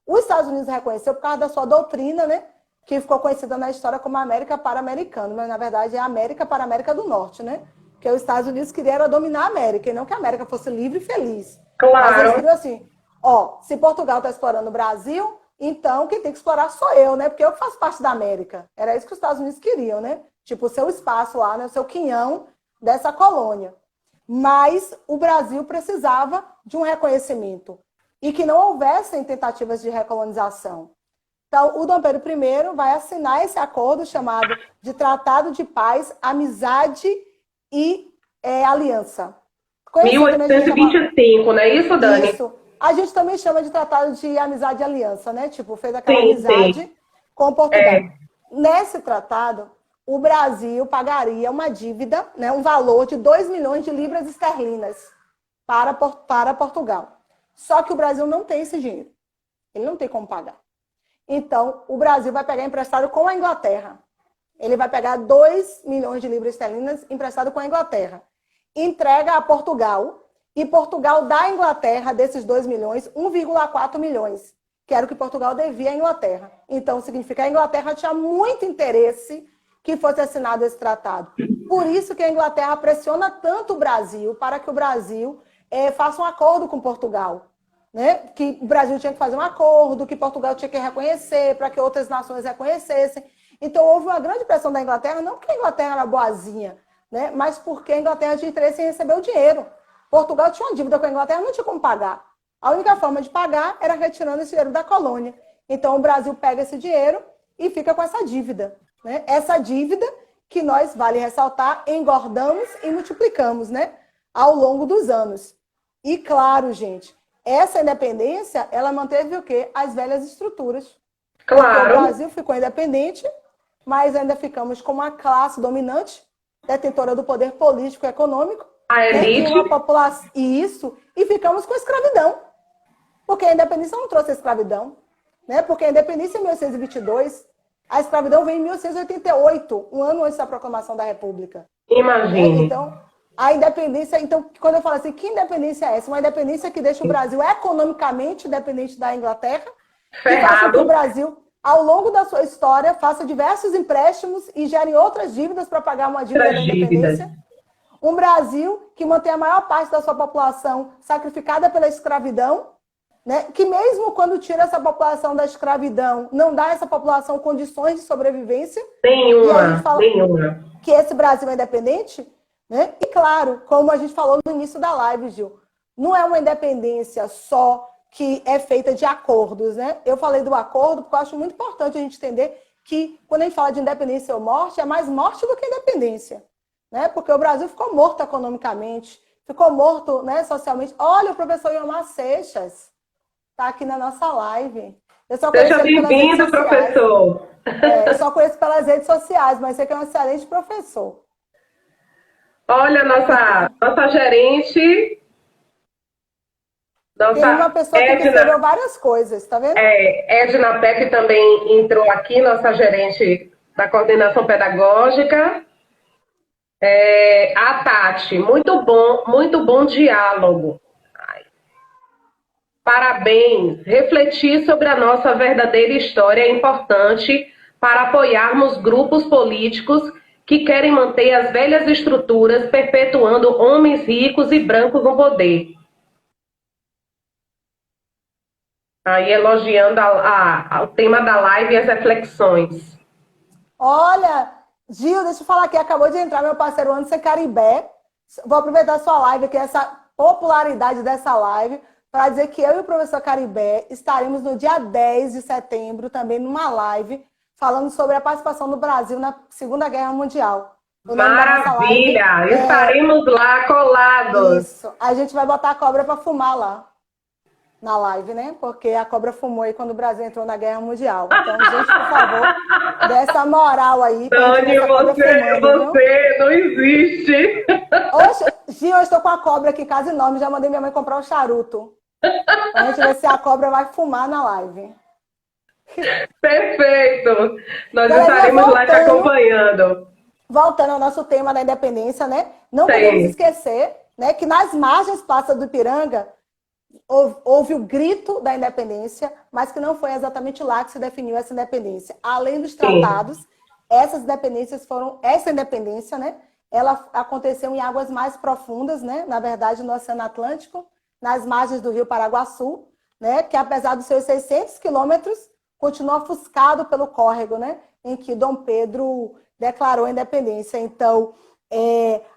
Os Estados Unidos reconheceu por causa da sua doutrina, né, que ficou conhecida na história como América para Americano, mas na verdade é América para América do Norte, né? Porque os Estados Unidos queriam era dominar a América, e não que a América fosse livre e feliz. Claro. Mas eles queriam assim, ó, se Portugal está explorando o Brasil, então quem tem que explorar sou eu, né? Porque eu que faço parte da América. Era isso que os Estados Unidos queriam, né? Tipo, o seu espaço lá, né? O seu quinhão dessa colônia. Mas o Brasil precisava de um reconhecimento e que não houvessem tentativas de recolonização. Então, o Dom Pedro I vai assinar esse acordo chamado de Tratado de Paz, Amizade e Aliança. 1825, não é isso, Dani? Isso. A gente também chama de Tratado de Amizade e Aliança, né? Tipo, fez aquela Sim, amizade sim. com Portugal. Nesse tratado, o Brasil pagaria uma dívida, né, um valor de 2 milhões de libras esterlinas para Portugal. Só que o Brasil não tem esse dinheiro. Ele não tem como pagar. Então, o Brasil vai pegar emprestado com a Inglaterra. Ele vai pegar 2 milhões de libras esterlinas emprestado com a Inglaterra. Entrega a Portugal, e Portugal dá à Inglaterra, desses 2 milhões, 1,4 milhões, que era o que Portugal devia à Inglaterra. Então, significa que a Inglaterra tinha muito interesse que fosse assinado esse tratado. Por isso que a Inglaterra pressiona tanto o Brasil para que o Brasil faça um acordo com Portugal. Né? Que o Brasil tinha que fazer um acordo, que Portugal tinha que reconhecer, para que outras nações reconhecessem. Então, houve uma grande pressão da Inglaterra, não porque a Inglaterra era boazinha, né? Mas porque a Inglaterra tinha interesse em receber o dinheiro. Portugal tinha uma dívida com a Inglaterra, não tinha como pagar. A única forma de pagar era retirando esse dinheiro da colônia. Então, o Brasil pega esse dinheiro e fica com essa dívida. Né? Essa dívida que nós, vale ressaltar, engordamos e multiplicamos, né? Ao longo dos anos. E claro, gente, essa independência, ela manteve o quê? As velhas estruturas. Claro. Porque o Brasil ficou independente, mas ainda ficamos com uma classe dominante, detentora do poder político e econômico. A elite. E uma população. E ficamos com a escravidão. Porque a independência não trouxe a escravidão. Né? Porque a independência em 1822, a escravidão veio em 1888, um ano antes da proclamação da República. Imagine. Então, a independência, então, quando eu falo assim, que independência é essa? Uma independência que deixa o Brasil economicamente dependente da Inglaterra, que faz com que o Brasil, ao longo da sua história, faça diversos empréstimos e gere outras dívidas para pagar uma dívida da independência. Um Brasil que mantém a maior parte da sua população sacrificada pela escravidão, né? Que mesmo quando tira essa população da escravidão, não dá a essa população condições de sobrevivência. Nenhuma. Que esse Brasil é independente. Né? E claro, como a gente falou no início da live, Gil, não é uma independência só que é feita de acordos, né? Eu falei do acordo porque eu acho muito importante a gente entender que quando a gente fala de independência ou morte, é mais morte do que independência, né? Porque o Brasil ficou morto economicamente, ficou morto, né, socialmente. Olha, o professor Iomar Seixas está aqui na nossa live. Seja bem-vindo, professor. Eu só conheço pelas redes sociais, mas sei que é um excelente professor. Olha, nossa gerente. Tem uma pessoa que recebeu várias coisas, tá vendo? Edna Peck também entrou aqui, nossa gerente da coordenação pedagógica. A Tati, muito bom diálogo. Parabéns. Refletir sobre a nossa verdadeira história é importante para apoiarmos grupos políticos que querem manter as velhas estruturas, perpetuando homens ricos e brancos no poder. Aí elogiando o tema da live e as reflexões. Olha, Gil, deixa eu falar aqui, acabou de entrar meu parceiro Anderson Caribé. Vou aproveitar a sua live aqui, essa popularidade dessa live, para dizer que eu e o professor Caribé estaremos no dia 10 de setembro, também numa live, falando sobre a participação do Brasil na Segunda Guerra Mundial. Maravilha! Estaremos lá colados. Isso. A gente vai botar a cobra para fumar lá na live, né? Porque a cobra fumou aí quando o Brasil entrou na Guerra Mundial. Então, gente, por favor, dê essa moral aí. Dani, você não existe. Oxe, Gil, eu estou com a cobra aqui em casa enorme. Já mandei minha mãe comprar um charuto. A gente ver se a cobra vai fumar na live. Perfeito. Nós estaremos lá te acompanhando. Voltando ao nosso tema da independência, né? Não podemos esquecer, né, que nas margens Praça do Ipiranga houve o grito da independência, mas que não foi exatamente lá que se definiu essa independência. Além dos tratados, essa independência, né, ela aconteceu em águas mais profundas, né, na verdade no Oceano Atlântico, nas margens do Rio Paraguaçu, né, que apesar dos seus 600 quilômetros, continua ofuscado pelo córrego, né, em que Dom Pedro declarou a independência. Então,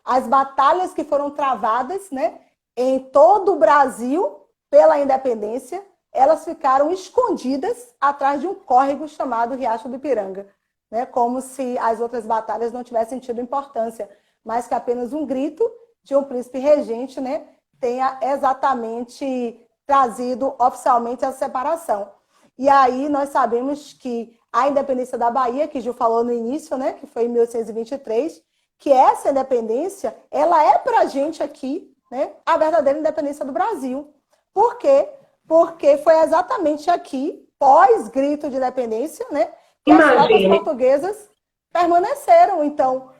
as batalhas que foram travadas, né, em todo o Brasil pela independência, elas ficaram escondidas atrás de um córrego chamado Riacho do Ipiranga, né, como se as outras batalhas não tivessem tido importância, mas que apenas um grito de um príncipe regente, né, tenha exatamente trazido oficialmente essa separação. E aí nós sabemos que a independência da Bahia, que Gil falou no início, né, que foi em 1823, que essa independência, ela é para a gente aqui, né, a verdadeira independência do Brasil. Por quê? Porque foi exatamente aqui, pós-grito de independência, né, que as tropas portuguesas permaneceram. Então,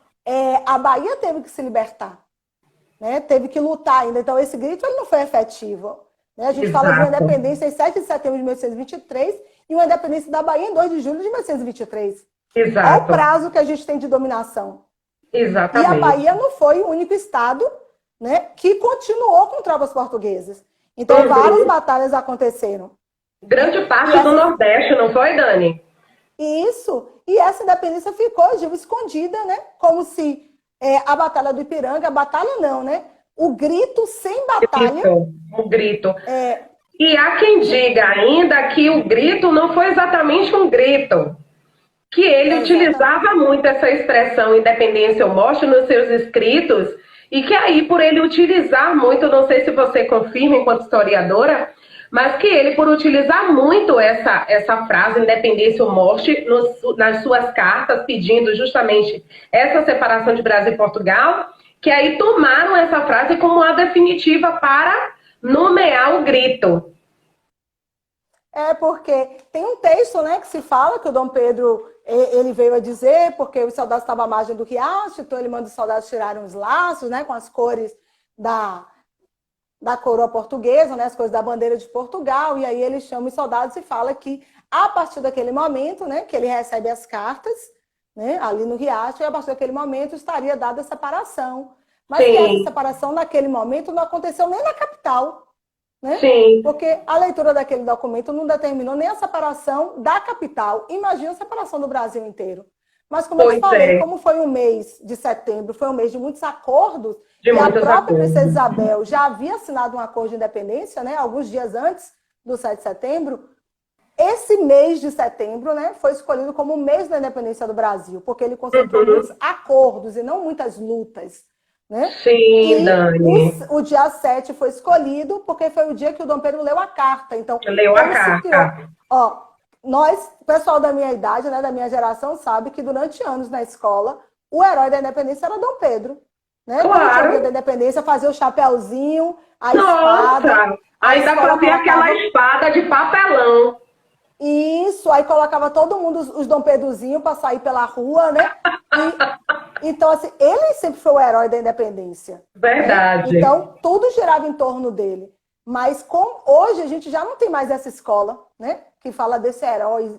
a Bahia teve que se libertar, né, teve que lutar ainda. Então, esse grito ele não foi efetivo. Né? A gente fala de uma independência em 7 de setembro de 1823 e uma independência da Bahia em 2 de julho de 1823. Exato. É o prazo que a gente tem de dominação. Exatamente. E a Bahia não foi o único estado, né, que continuou com tropas portuguesas. Então, várias batalhas aconteceram. Grande parte do Nordeste, não foi, Dani? Isso. E essa independência ficou, Gil, escondida, né? Como se a Batalha do Ipiranga, a batalha não, né? O grito sem batalha. O grito. E há quem diga ainda que o grito não foi exatamente um grito. Que ele utilizava muito essa expressão independência ou morte nos seus escritos, e que aí, por ele utilizar muito, não sei se você confirma enquanto historiadora, mas que ele, por utilizar muito essa frase, independência ou morte, nas suas cartas, pedindo justamente essa separação de Brasil e Portugal, que aí tomaram essa frase como a definitiva para nomear o grito. Porque tem um texto, né, que se fala que o Dom Pedro ele veio a dizer, porque os soldados estavam à margem do riacho, então ele manda os soldados tirarem os laços, né, com as cores da coroa portuguesa, né, as cores da bandeira de Portugal, e aí ele chama os soldados e fala que a partir daquele momento, né, que ele recebe as cartas, né, ali no riacho, e a partir daquele momento estaria dada a separação. Mas que essa separação naquele momento não aconteceu nem na capital. Né? Sim. Porque a leitura daquele documento não determinou nem a separação da capital. Imagina a separação do Brasil inteiro. Mas como eu te falei, como foi um mês de setembro, foi um mês de muitos acordos, e a própria Princesa Isabel já havia assinado um acordo de independência, né, alguns dias antes do 7 de setembro, esse mês de setembro, né, foi escolhido como o mês da independência do Brasil, porque ele concentrou muitos acordos e não muitas lutas. Né? Sim, Dani. O dia 7 foi escolhido porque foi o dia que o Dom Pedro leu a carta. Então, leu a carta. Nós, pessoal da minha idade, né, da minha geração, sabe que durante anos na escola, o herói da independência era Dom Pedro. Né? Claro. O dia da independência fazia o chapéuzinho, a espada. Ainda fazia aquela espada de papelão. Isso, aí colocava todo mundo, os Dom Pedrozinho, para sair pela rua, né? Então, assim, ele sempre foi o herói da independência. Verdade. Né? Então, tudo girava em torno dele. Mas hoje a gente já não tem mais essa escola, né? Que fala desse herói,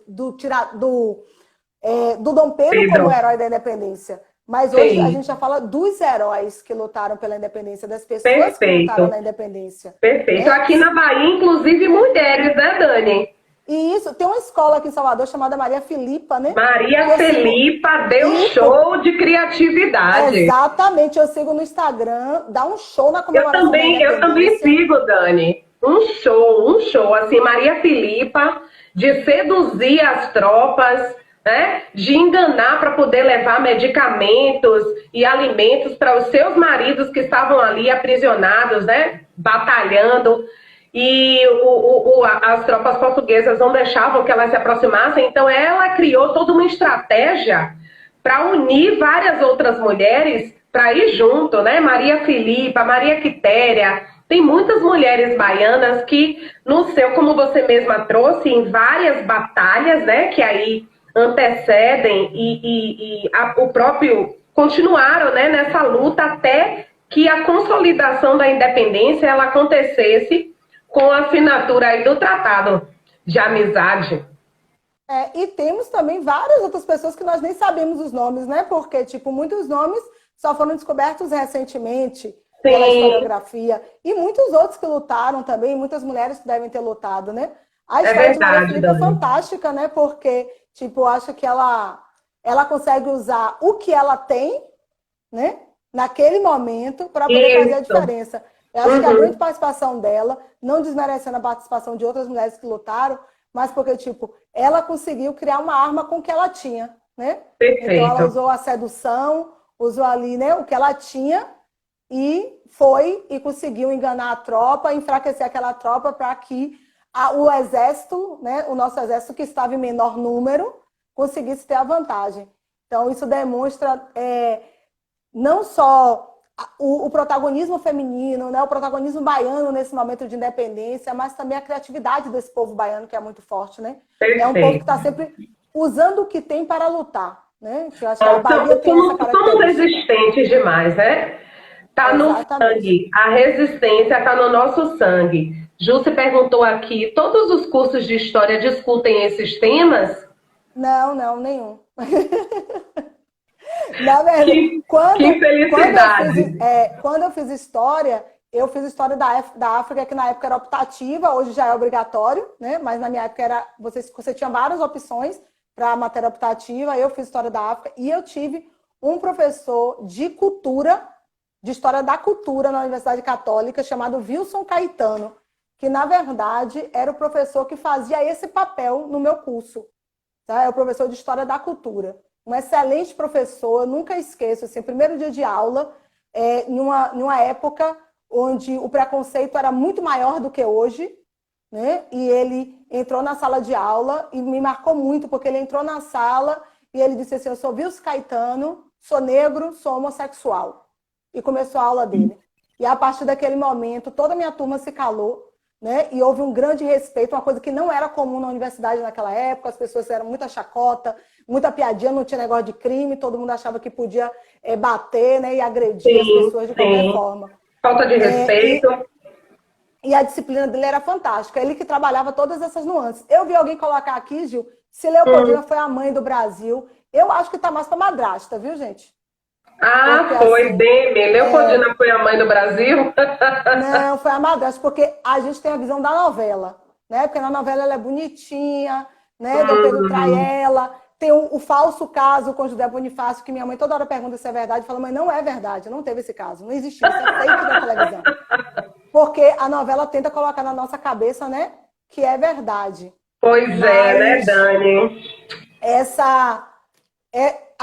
do Dom Pedro Pedro. como herói da independência. Mas hoje Sim. a gente já fala dos heróis que lutaram pela independência, das pessoas que lutaram Perfeito. na independência. Perfeito. Né? Aqui na Bahia, inclusive, mulheres, né, Dani? E isso, tem uma escola aqui em Salvador chamada Maria Filipa, né? Maria Filipa deu show de criatividade. Exatamente, eu sigo no Instagram, dá um show na comemoração da Eu também independência. sigo, Dani. Um show. Assim, Maria Filipa, de seduzir as tropas, né? De enganar para poder levar medicamentos e alimentos para os seus maridos que estavam ali aprisionados, né? Batalhando. E as tropas portuguesas não deixavam que elas se aproximassem, então ela criou toda uma estratégia para unir várias outras mulheres para ir junto, né? Maria Filipa, Maria Quitéria, tem muitas mulheres baianas que, no seu, como você mesma trouxe, em várias batalhas, né? Que aí antecedem o próprio continuaram, né? Nessa luta até que a consolidação da independência ela acontecesse com a assinatura aí do Tratado de Amizade. E temos também várias outras pessoas que nós nem sabemos os nomes, né? Porque, tipo, muitos nomes só foram descobertos recentemente pela historiografia. E muitos outros que lutaram também, muitas mulheres que devem ter lutado, né? A história de Maria Filipa é fantástica, né? Porque, tipo, eu acho que ela consegue usar o que ela tem, né? Naquele momento, para poder fazer a diferença. Eu acho que a grande participação dela, não desmerecendo a participação de outras mulheres que lutaram, mas porque, tipo, ela conseguiu criar uma arma com o que ela tinha, né? Perfeito. Então ela usou a sedução, usou ali, né, o que ela tinha e foi e conseguiu enganar a tropa, enfraquecer aquela tropa para que o exército, né, o nosso exército que estava em menor número, conseguisse ter a vantagem. Então isso demonstra não só o protagonismo feminino, né, o protagonismo baiano nesse momento de independência, mas também a criatividade desse povo baiano, que é muito forte, né? Perfeito. É um povo que está sempre usando o que tem para lutar, né? Eu acho que a Bahia tem essa característica. Somos resistentes demais, né? Tá no sangue. A resistência está no nosso sangue. Ju se perguntou aqui, todos os cursos de história discutem esses temas? Não, nenhum. Na verdade, que felicidade. Quando eu fiz história da África, que na época era optativa, hoje já é obrigatório, né? Mas na minha época você tinha várias opções para a matéria optativa. Eu fiz história da África e eu tive um professor de cultura, de história da cultura na Universidade Católica, chamado Wilson Caetano, que na verdade era o professor que fazia esse papel no meu curso. Tá? É o professor de história da cultura. Um excelente professor, nunca esqueço, assim, primeiro dia de aula, numa época onde o preconceito era muito maior do que hoje, né? E ele entrou na sala de aula e me marcou muito, porque ele entrou na sala e ele disse assim, eu sou Wilson Caetano, sou negro, sou homossexual. E começou a aula dele. E a partir daquele momento, toda a minha turma se calou, né? E houve um grande respeito, uma coisa que não era comum na universidade naquela época, as pessoas eram muita chacota, muita piadinha, não tinha negócio de crime, todo mundo achava que podia bater, né, e agredir as pessoas de qualquer forma. Falta de respeito. E a disciplina dele era fantástica, ele que trabalhava todas essas nuances. Eu vi alguém colocar aqui, Gil, se Leopoldina foi a mãe do Brasil, eu acho que tá mais pra madrasta, viu, gente? Porque, foi assim, bem. Leopoldina foi a mãe do Brasil? Não, foi a madrasta, porque a gente tem a visão da novela, né? Porque na novela ela é bonitinha, né? Dom Pedro trai ela. Tem o falso caso com José Bonifácio, que minha mãe toda hora pergunta se é verdade. Fala, mãe, não é verdade, não teve esse caso. Não existiu, isso é fake da televisão. Porque a novela tenta colocar na nossa cabeça, né? Que é verdade. Pois né, Dani?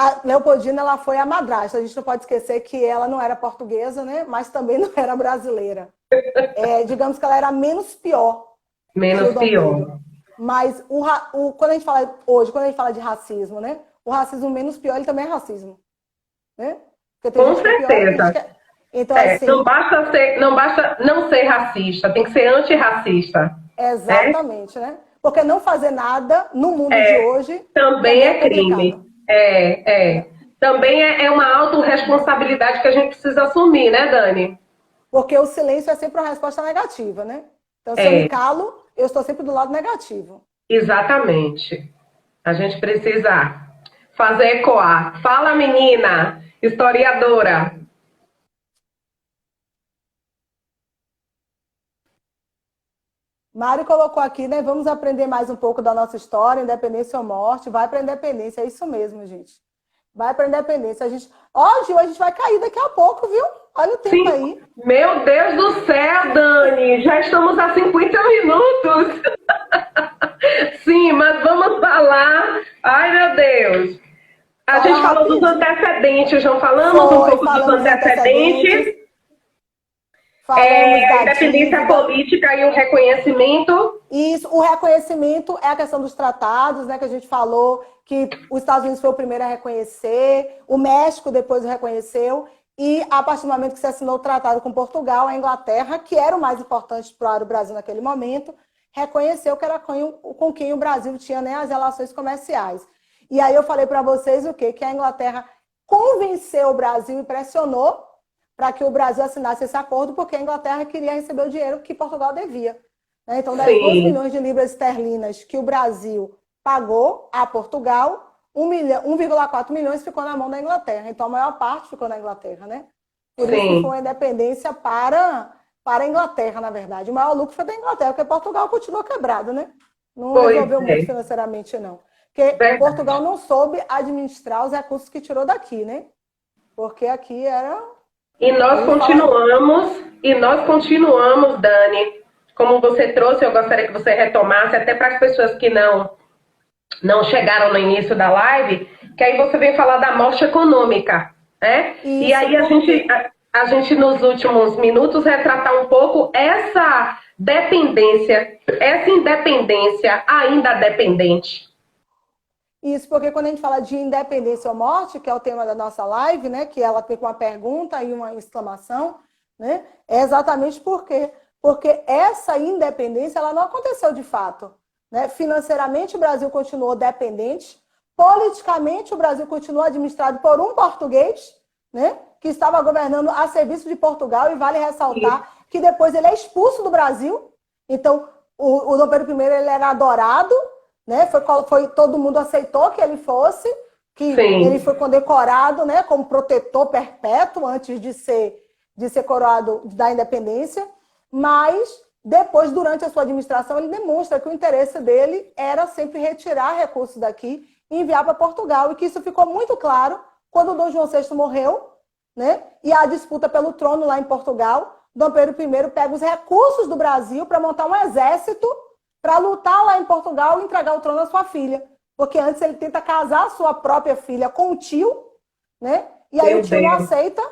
A Leopoldina, ela foi a madrasta. A gente não pode esquecer que ela não era portuguesa, né? Mas também não era brasileira. Digamos que ela era menos pior. Menos pior. Mas quando a gente fala hoje, quando a gente fala de racismo, né? O racismo menos pior, ele também é racismo. Né? Com certeza. Pior, então, assim, não basta não ser racista, tem que ser antirracista. Exatamente, né? Porque não fazer nada no mundo de hoje também é crime. Também é uma autorresponsabilidade que a gente precisa assumir, né, Dani? Porque o silêncio é sempre uma resposta negativa, né? Então, se eu me calo, eu estou sempre do lado negativo. Exatamente. A gente precisa fazer ecoar. Fala, menina, historiadora. Mário colocou aqui, né? Vamos aprender mais um pouco da nossa história, independência ou morte. Vai para a independência, é isso mesmo, gente. Vai para a independência. Ó, Gil, a gente vai cair daqui a pouco, viu? Olha o tempo aí. Meu Deus do céu, Dani, já estamos a 50 minutos. Sim, mas vamos falar. Ai, meu Deus. A gente falou dos antecedentes, já falamos um pouco dos antecedentes. A independência política e o reconhecimento. Isso, o reconhecimento é a questão dos tratados, né, que a gente falou, que os Estados Unidos foi o primeiro a reconhecer, o México depois o reconheceu, e a partir do momento que se assinou o tratado com Portugal, a Inglaterra, que era o mais importante para o Brasil naquele momento, reconheceu que era com quem o Brasil tinha, né, as relações comerciais. E aí eu falei para vocês o quê? Que a Inglaterra convenceu o Brasil e pressionou para que o Brasil assinasse esse acordo, porque a Inglaterra queria receber o dinheiro que Portugal devia. Então, das 2 milhões de libras esterlinas que o Brasil pagou a Portugal, 1,4 milhões ficou na mão da Inglaterra. Então, a maior parte ficou na Inglaterra, né? Por isso que foi uma independência para a Inglaterra, na verdade. O maior lucro foi da Inglaterra, porque Portugal continuou quebrado, né? Não resolveu muito financeiramente, não. Porque Portugal não soube administrar os recursos que tirou daqui, né? Porque aqui era... E nós continuamos, Dani, como você trouxe, eu gostaria que você retomasse, até para as pessoas que não chegaram no início da live, que aí você vem falar da morte econômica, né? Isso, e aí a gente nos últimos minutos retratar um pouco essa dependência, essa independência ainda dependente. Isso, porque quando a gente fala de independência ou morte, que é o tema da nossa live, né, que ela tem uma pergunta e uma exclamação, né, é exatamente porque essa independência ela não aconteceu de fato. Né? Financeiramente, o Brasil continuou dependente, politicamente, o Brasil continuou administrado por um português, né, que estava governando a serviço de Portugal, e vale ressaltar que depois ele é expulso do Brasil. Então, o Dom Pedro I ele era adorado, né? Todo mundo aceitou que ele fosse, que ele foi condecorado, né, como protetor perpétuo antes de ser coroado da independência, mas depois, durante a sua administração, ele demonstra que o interesse dele era sempre retirar recursos daqui e enviar para Portugal, e que isso ficou muito claro quando o Dom João VI morreu, né, e a disputa pelo trono lá em Portugal. Dom Pedro I pega os recursos do Brasil para montar um exército para lutar lá em Portugal e entregar o trono à sua filha. Porque antes ele tenta casar a sua própria filha com o tio, né? E aí o tio não aceita,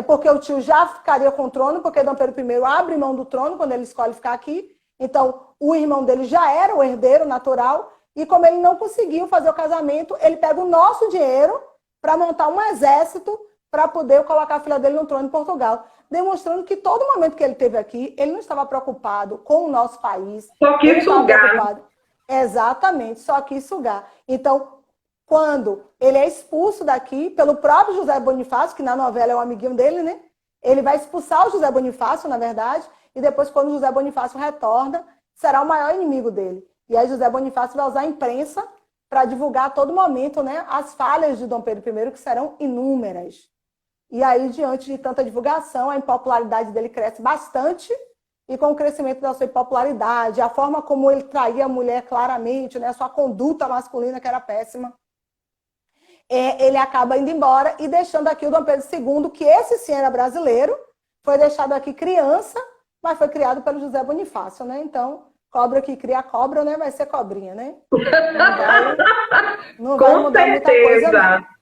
porque o tio já ficaria com o trono, porque Dom Pedro I abre mão do trono quando ele escolhe ficar aqui. Então, o irmão dele já era o herdeiro natural, e como ele não conseguiu fazer o casamento, ele pega o nosso dinheiro para montar um exército para poder colocar a filha dele no trono de Portugal. Demonstrando que todo momento que ele teve aqui, ele não estava preocupado com o nosso país. Só quis sugar. Exatamente, só quis sugar. Então, quando ele é expulso daqui pelo próprio José Bonifácio, que na novela é um amiguinho dele, né? Ele vai expulsar o José Bonifácio, na verdade, e depois, quando o José Bonifácio retorna, será o maior inimigo dele. E aí José Bonifácio vai usar a imprensa para divulgar a todo momento, né, as falhas de Dom Pedro I, que serão inúmeras. E aí, diante de tanta divulgação, a impopularidade dele cresce bastante, e com o crescimento da sua impopularidade, a forma como ele traía a mulher claramente, né, a sua conduta masculina, que era péssima, ele acaba indo embora e deixando aqui o Dom Pedro II, que esse sim era brasileiro, foi deixado aqui criança, mas foi criado pelo José Bonifácio, né? Então, cobra que cria cobra, né, vai ser cobrinha, né? Não vai mudar muita coisa, não.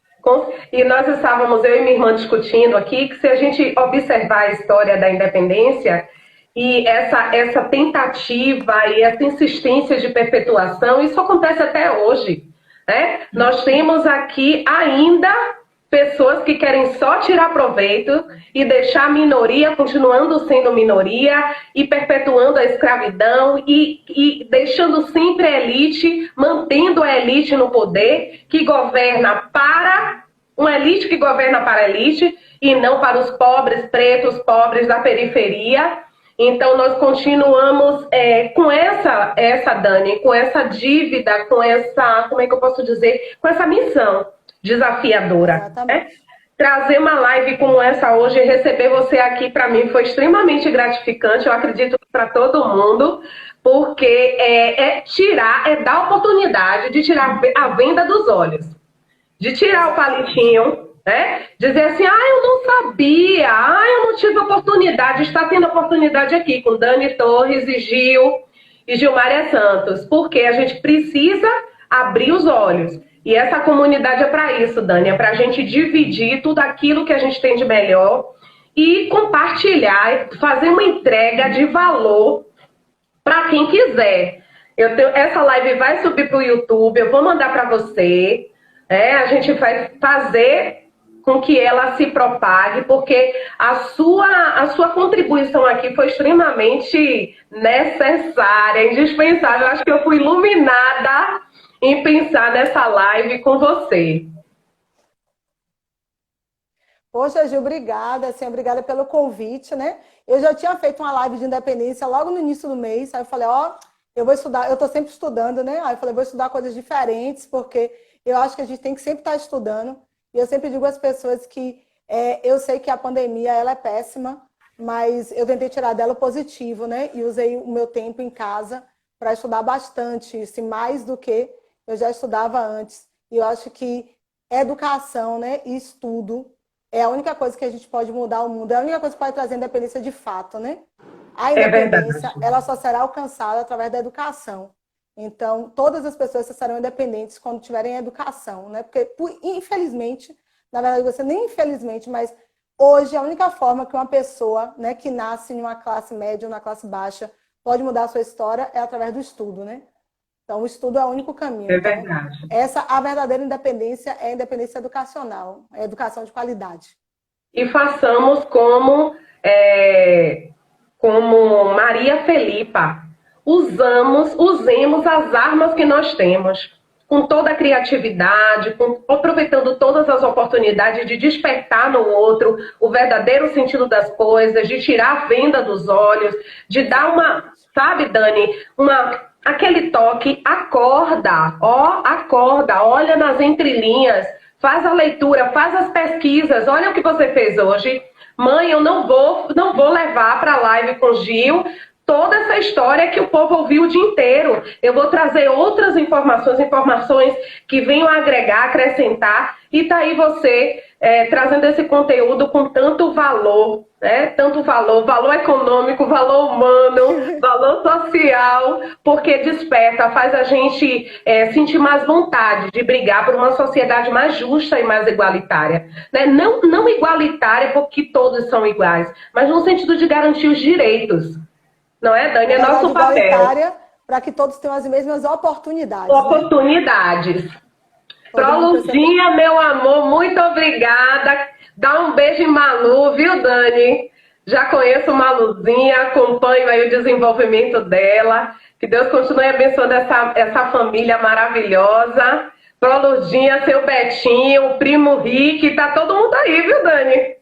E nós estávamos, eu e minha irmã, discutindo aqui que se a gente observar a história da independência e essa tentativa e essa insistência de perpetuação, isso acontece até hoje, né? Nós temos aqui ainda pessoas que querem só tirar proveito e deixar a minoria continuando sendo minoria e perpetuando a escravidão e deixando sempre a elite, mantendo a elite no poder, que governa para uma elite que governa para a elite e não para os pobres, pretos, pobres da periferia. Então, nós continuamos com essa, Dani, com essa dívida, com essa, como é que eu posso dizer, com essa missão desafiadora, né? Exatamente. Trazer uma live como essa hoje, receber você aqui, para mim, foi extremamente gratificante, eu acredito que para todo mundo, porque é dar oportunidade de tirar a venda dos olhos, de tirar o palitinho, né? Dizer assim, eu não sabia, eu não tive oportunidade, está tendo oportunidade aqui com Dani Torres e Gil e Gilmária Santos, porque a gente precisa abrir os olhos. E essa comunidade é para isso, Dani, é para a gente dividir tudo aquilo que a gente tem de melhor e compartilhar, fazer uma entrega de valor para quem quiser. Essa live vai subir para o YouTube, eu vou mandar para você. A gente vai fazer com que ela se propague, porque a sua contribuição aqui foi extremamente necessária, indispensável. Eu acho que eu fui iluminada em pensar nessa live com você. Poxa, Gil, obrigada, assim, obrigada pelo convite, né? Eu já tinha feito uma live de independência logo no início do mês, aí eu falei, eu vou estudar, eu tô sempre estudando, né? Aí eu falei, vou estudar coisas diferentes, porque eu acho que a gente tem que sempre estar estudando. E eu sempre digo às pessoas que eu sei que a pandemia ela é péssima, mas eu tentei tirar dela o positivo, né? E usei o meu tempo em casa para estudar bastante, assim, mais do que eu já estudava antes. E eu acho que educação, né, e estudo é a única coisa que a gente pode mudar o mundo, é a única coisa que pode trazer independência de fato, né? A independência, ela só será alcançada através da educação. Então, todas as pessoas serão independentes quando tiverem educação, né? Porque, infelizmente, na verdade, você nem infelizmente, mas hoje a única forma que uma pessoa, né, que nasce em uma classe média ou na classe baixa pode mudar a sua história é através do estudo, né? Então, o estudo é o único caminho. É verdade. Então, a verdadeira independência é a independência educacional, é a educação de qualidade. E façamos como Maria Felipa. Usemos as armas que nós temos, com toda a criatividade, aproveitando todas as oportunidades de despertar no outro o verdadeiro sentido das coisas, de tirar a venda dos olhos, de dar sabe, Dani, aquele toque, acorda, olha nas entrelinhas, faz a leitura, faz as pesquisas, olha o que você fez hoje. Mãe, eu não vou levar para a live com Gil toda essa história que o povo ouviu o dia inteiro. Eu vou trazer outras informações que venham agregar, acrescentar, e tá aí você trazendo esse conteúdo com tanto valor, né? Tanto valor econômico, valor humano, valor social, porque desperta, faz a gente sentir mais vontade de brigar por uma sociedade mais justa e mais igualitária. Né? Não igualitária porque todos são iguais, mas no sentido de garantir os direitos. Não é, Dani? É nosso papel. Para que todos tenham as mesmas oportunidades. Oportunidades. Né? Proluzinha, meu amor, muito obrigada. Dá um beijo em Malu, viu, Dani? Já conheço Maluzinha, acompanho aí o desenvolvimento dela. Que Deus continue abençoando essa família maravilhosa. Proluzinha, seu Betinho, o primo Rick, tá todo mundo aí, viu, Dani?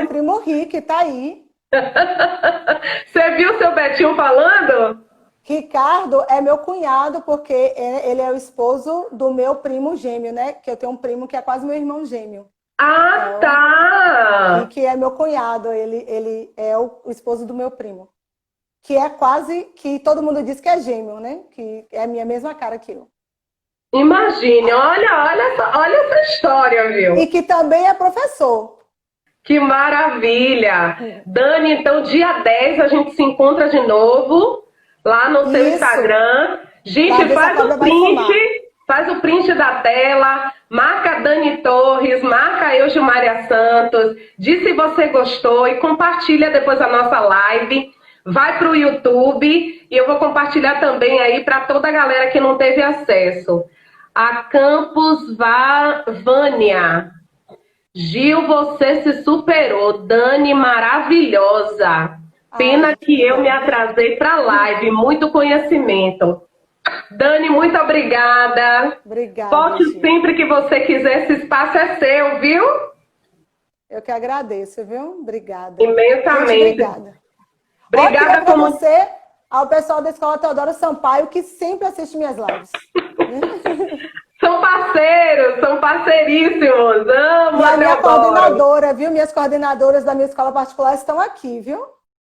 O primo Rick tá aí. Você viu seu Betinho falando? Ricardo é meu cunhado, porque ele é o esposo do meu primo gêmeo, né? Que eu tenho um primo que é quase meu irmão gêmeo. Ah, então, tá! E que é meu cunhado, ele é o esposo do meu primo. Que é quase, que todo mundo diz que é gêmeo, né? Que é a minha mesma cara que eu. Imagine, olha essa história, viu? E que também é professor. Que maravilha! Dani, então dia 10 a gente se encontra de novo lá no seu Instagram. Gente, faz o print da tela, marca a Dani Torres, marca eu, Gilmária Santos, diz se você gostou e compartilha depois a nossa live. Vai para o YouTube e eu vou compartilhar também aí para toda a galera que não teve acesso. A Campus Vânia. Gil, você se superou. Dani, maravilhosa. Pena que eu me atrasei para a live. Muito conhecimento. Dani, muito obrigada. Obrigada. Volte sempre que você quiser. Esse espaço é seu, viu? Eu que agradeço, viu? Obrigada. Imensamente. Gente, obrigada. Obrigada para você, ao pessoal da Escola Teodoro Sampaio, que sempre assiste minhas lives. São parceiros, são parceiríssimos. Amo e a minha Teodoro. coordenadora, viu? Minhas coordenadoras da minha escola particular estão aqui, viu?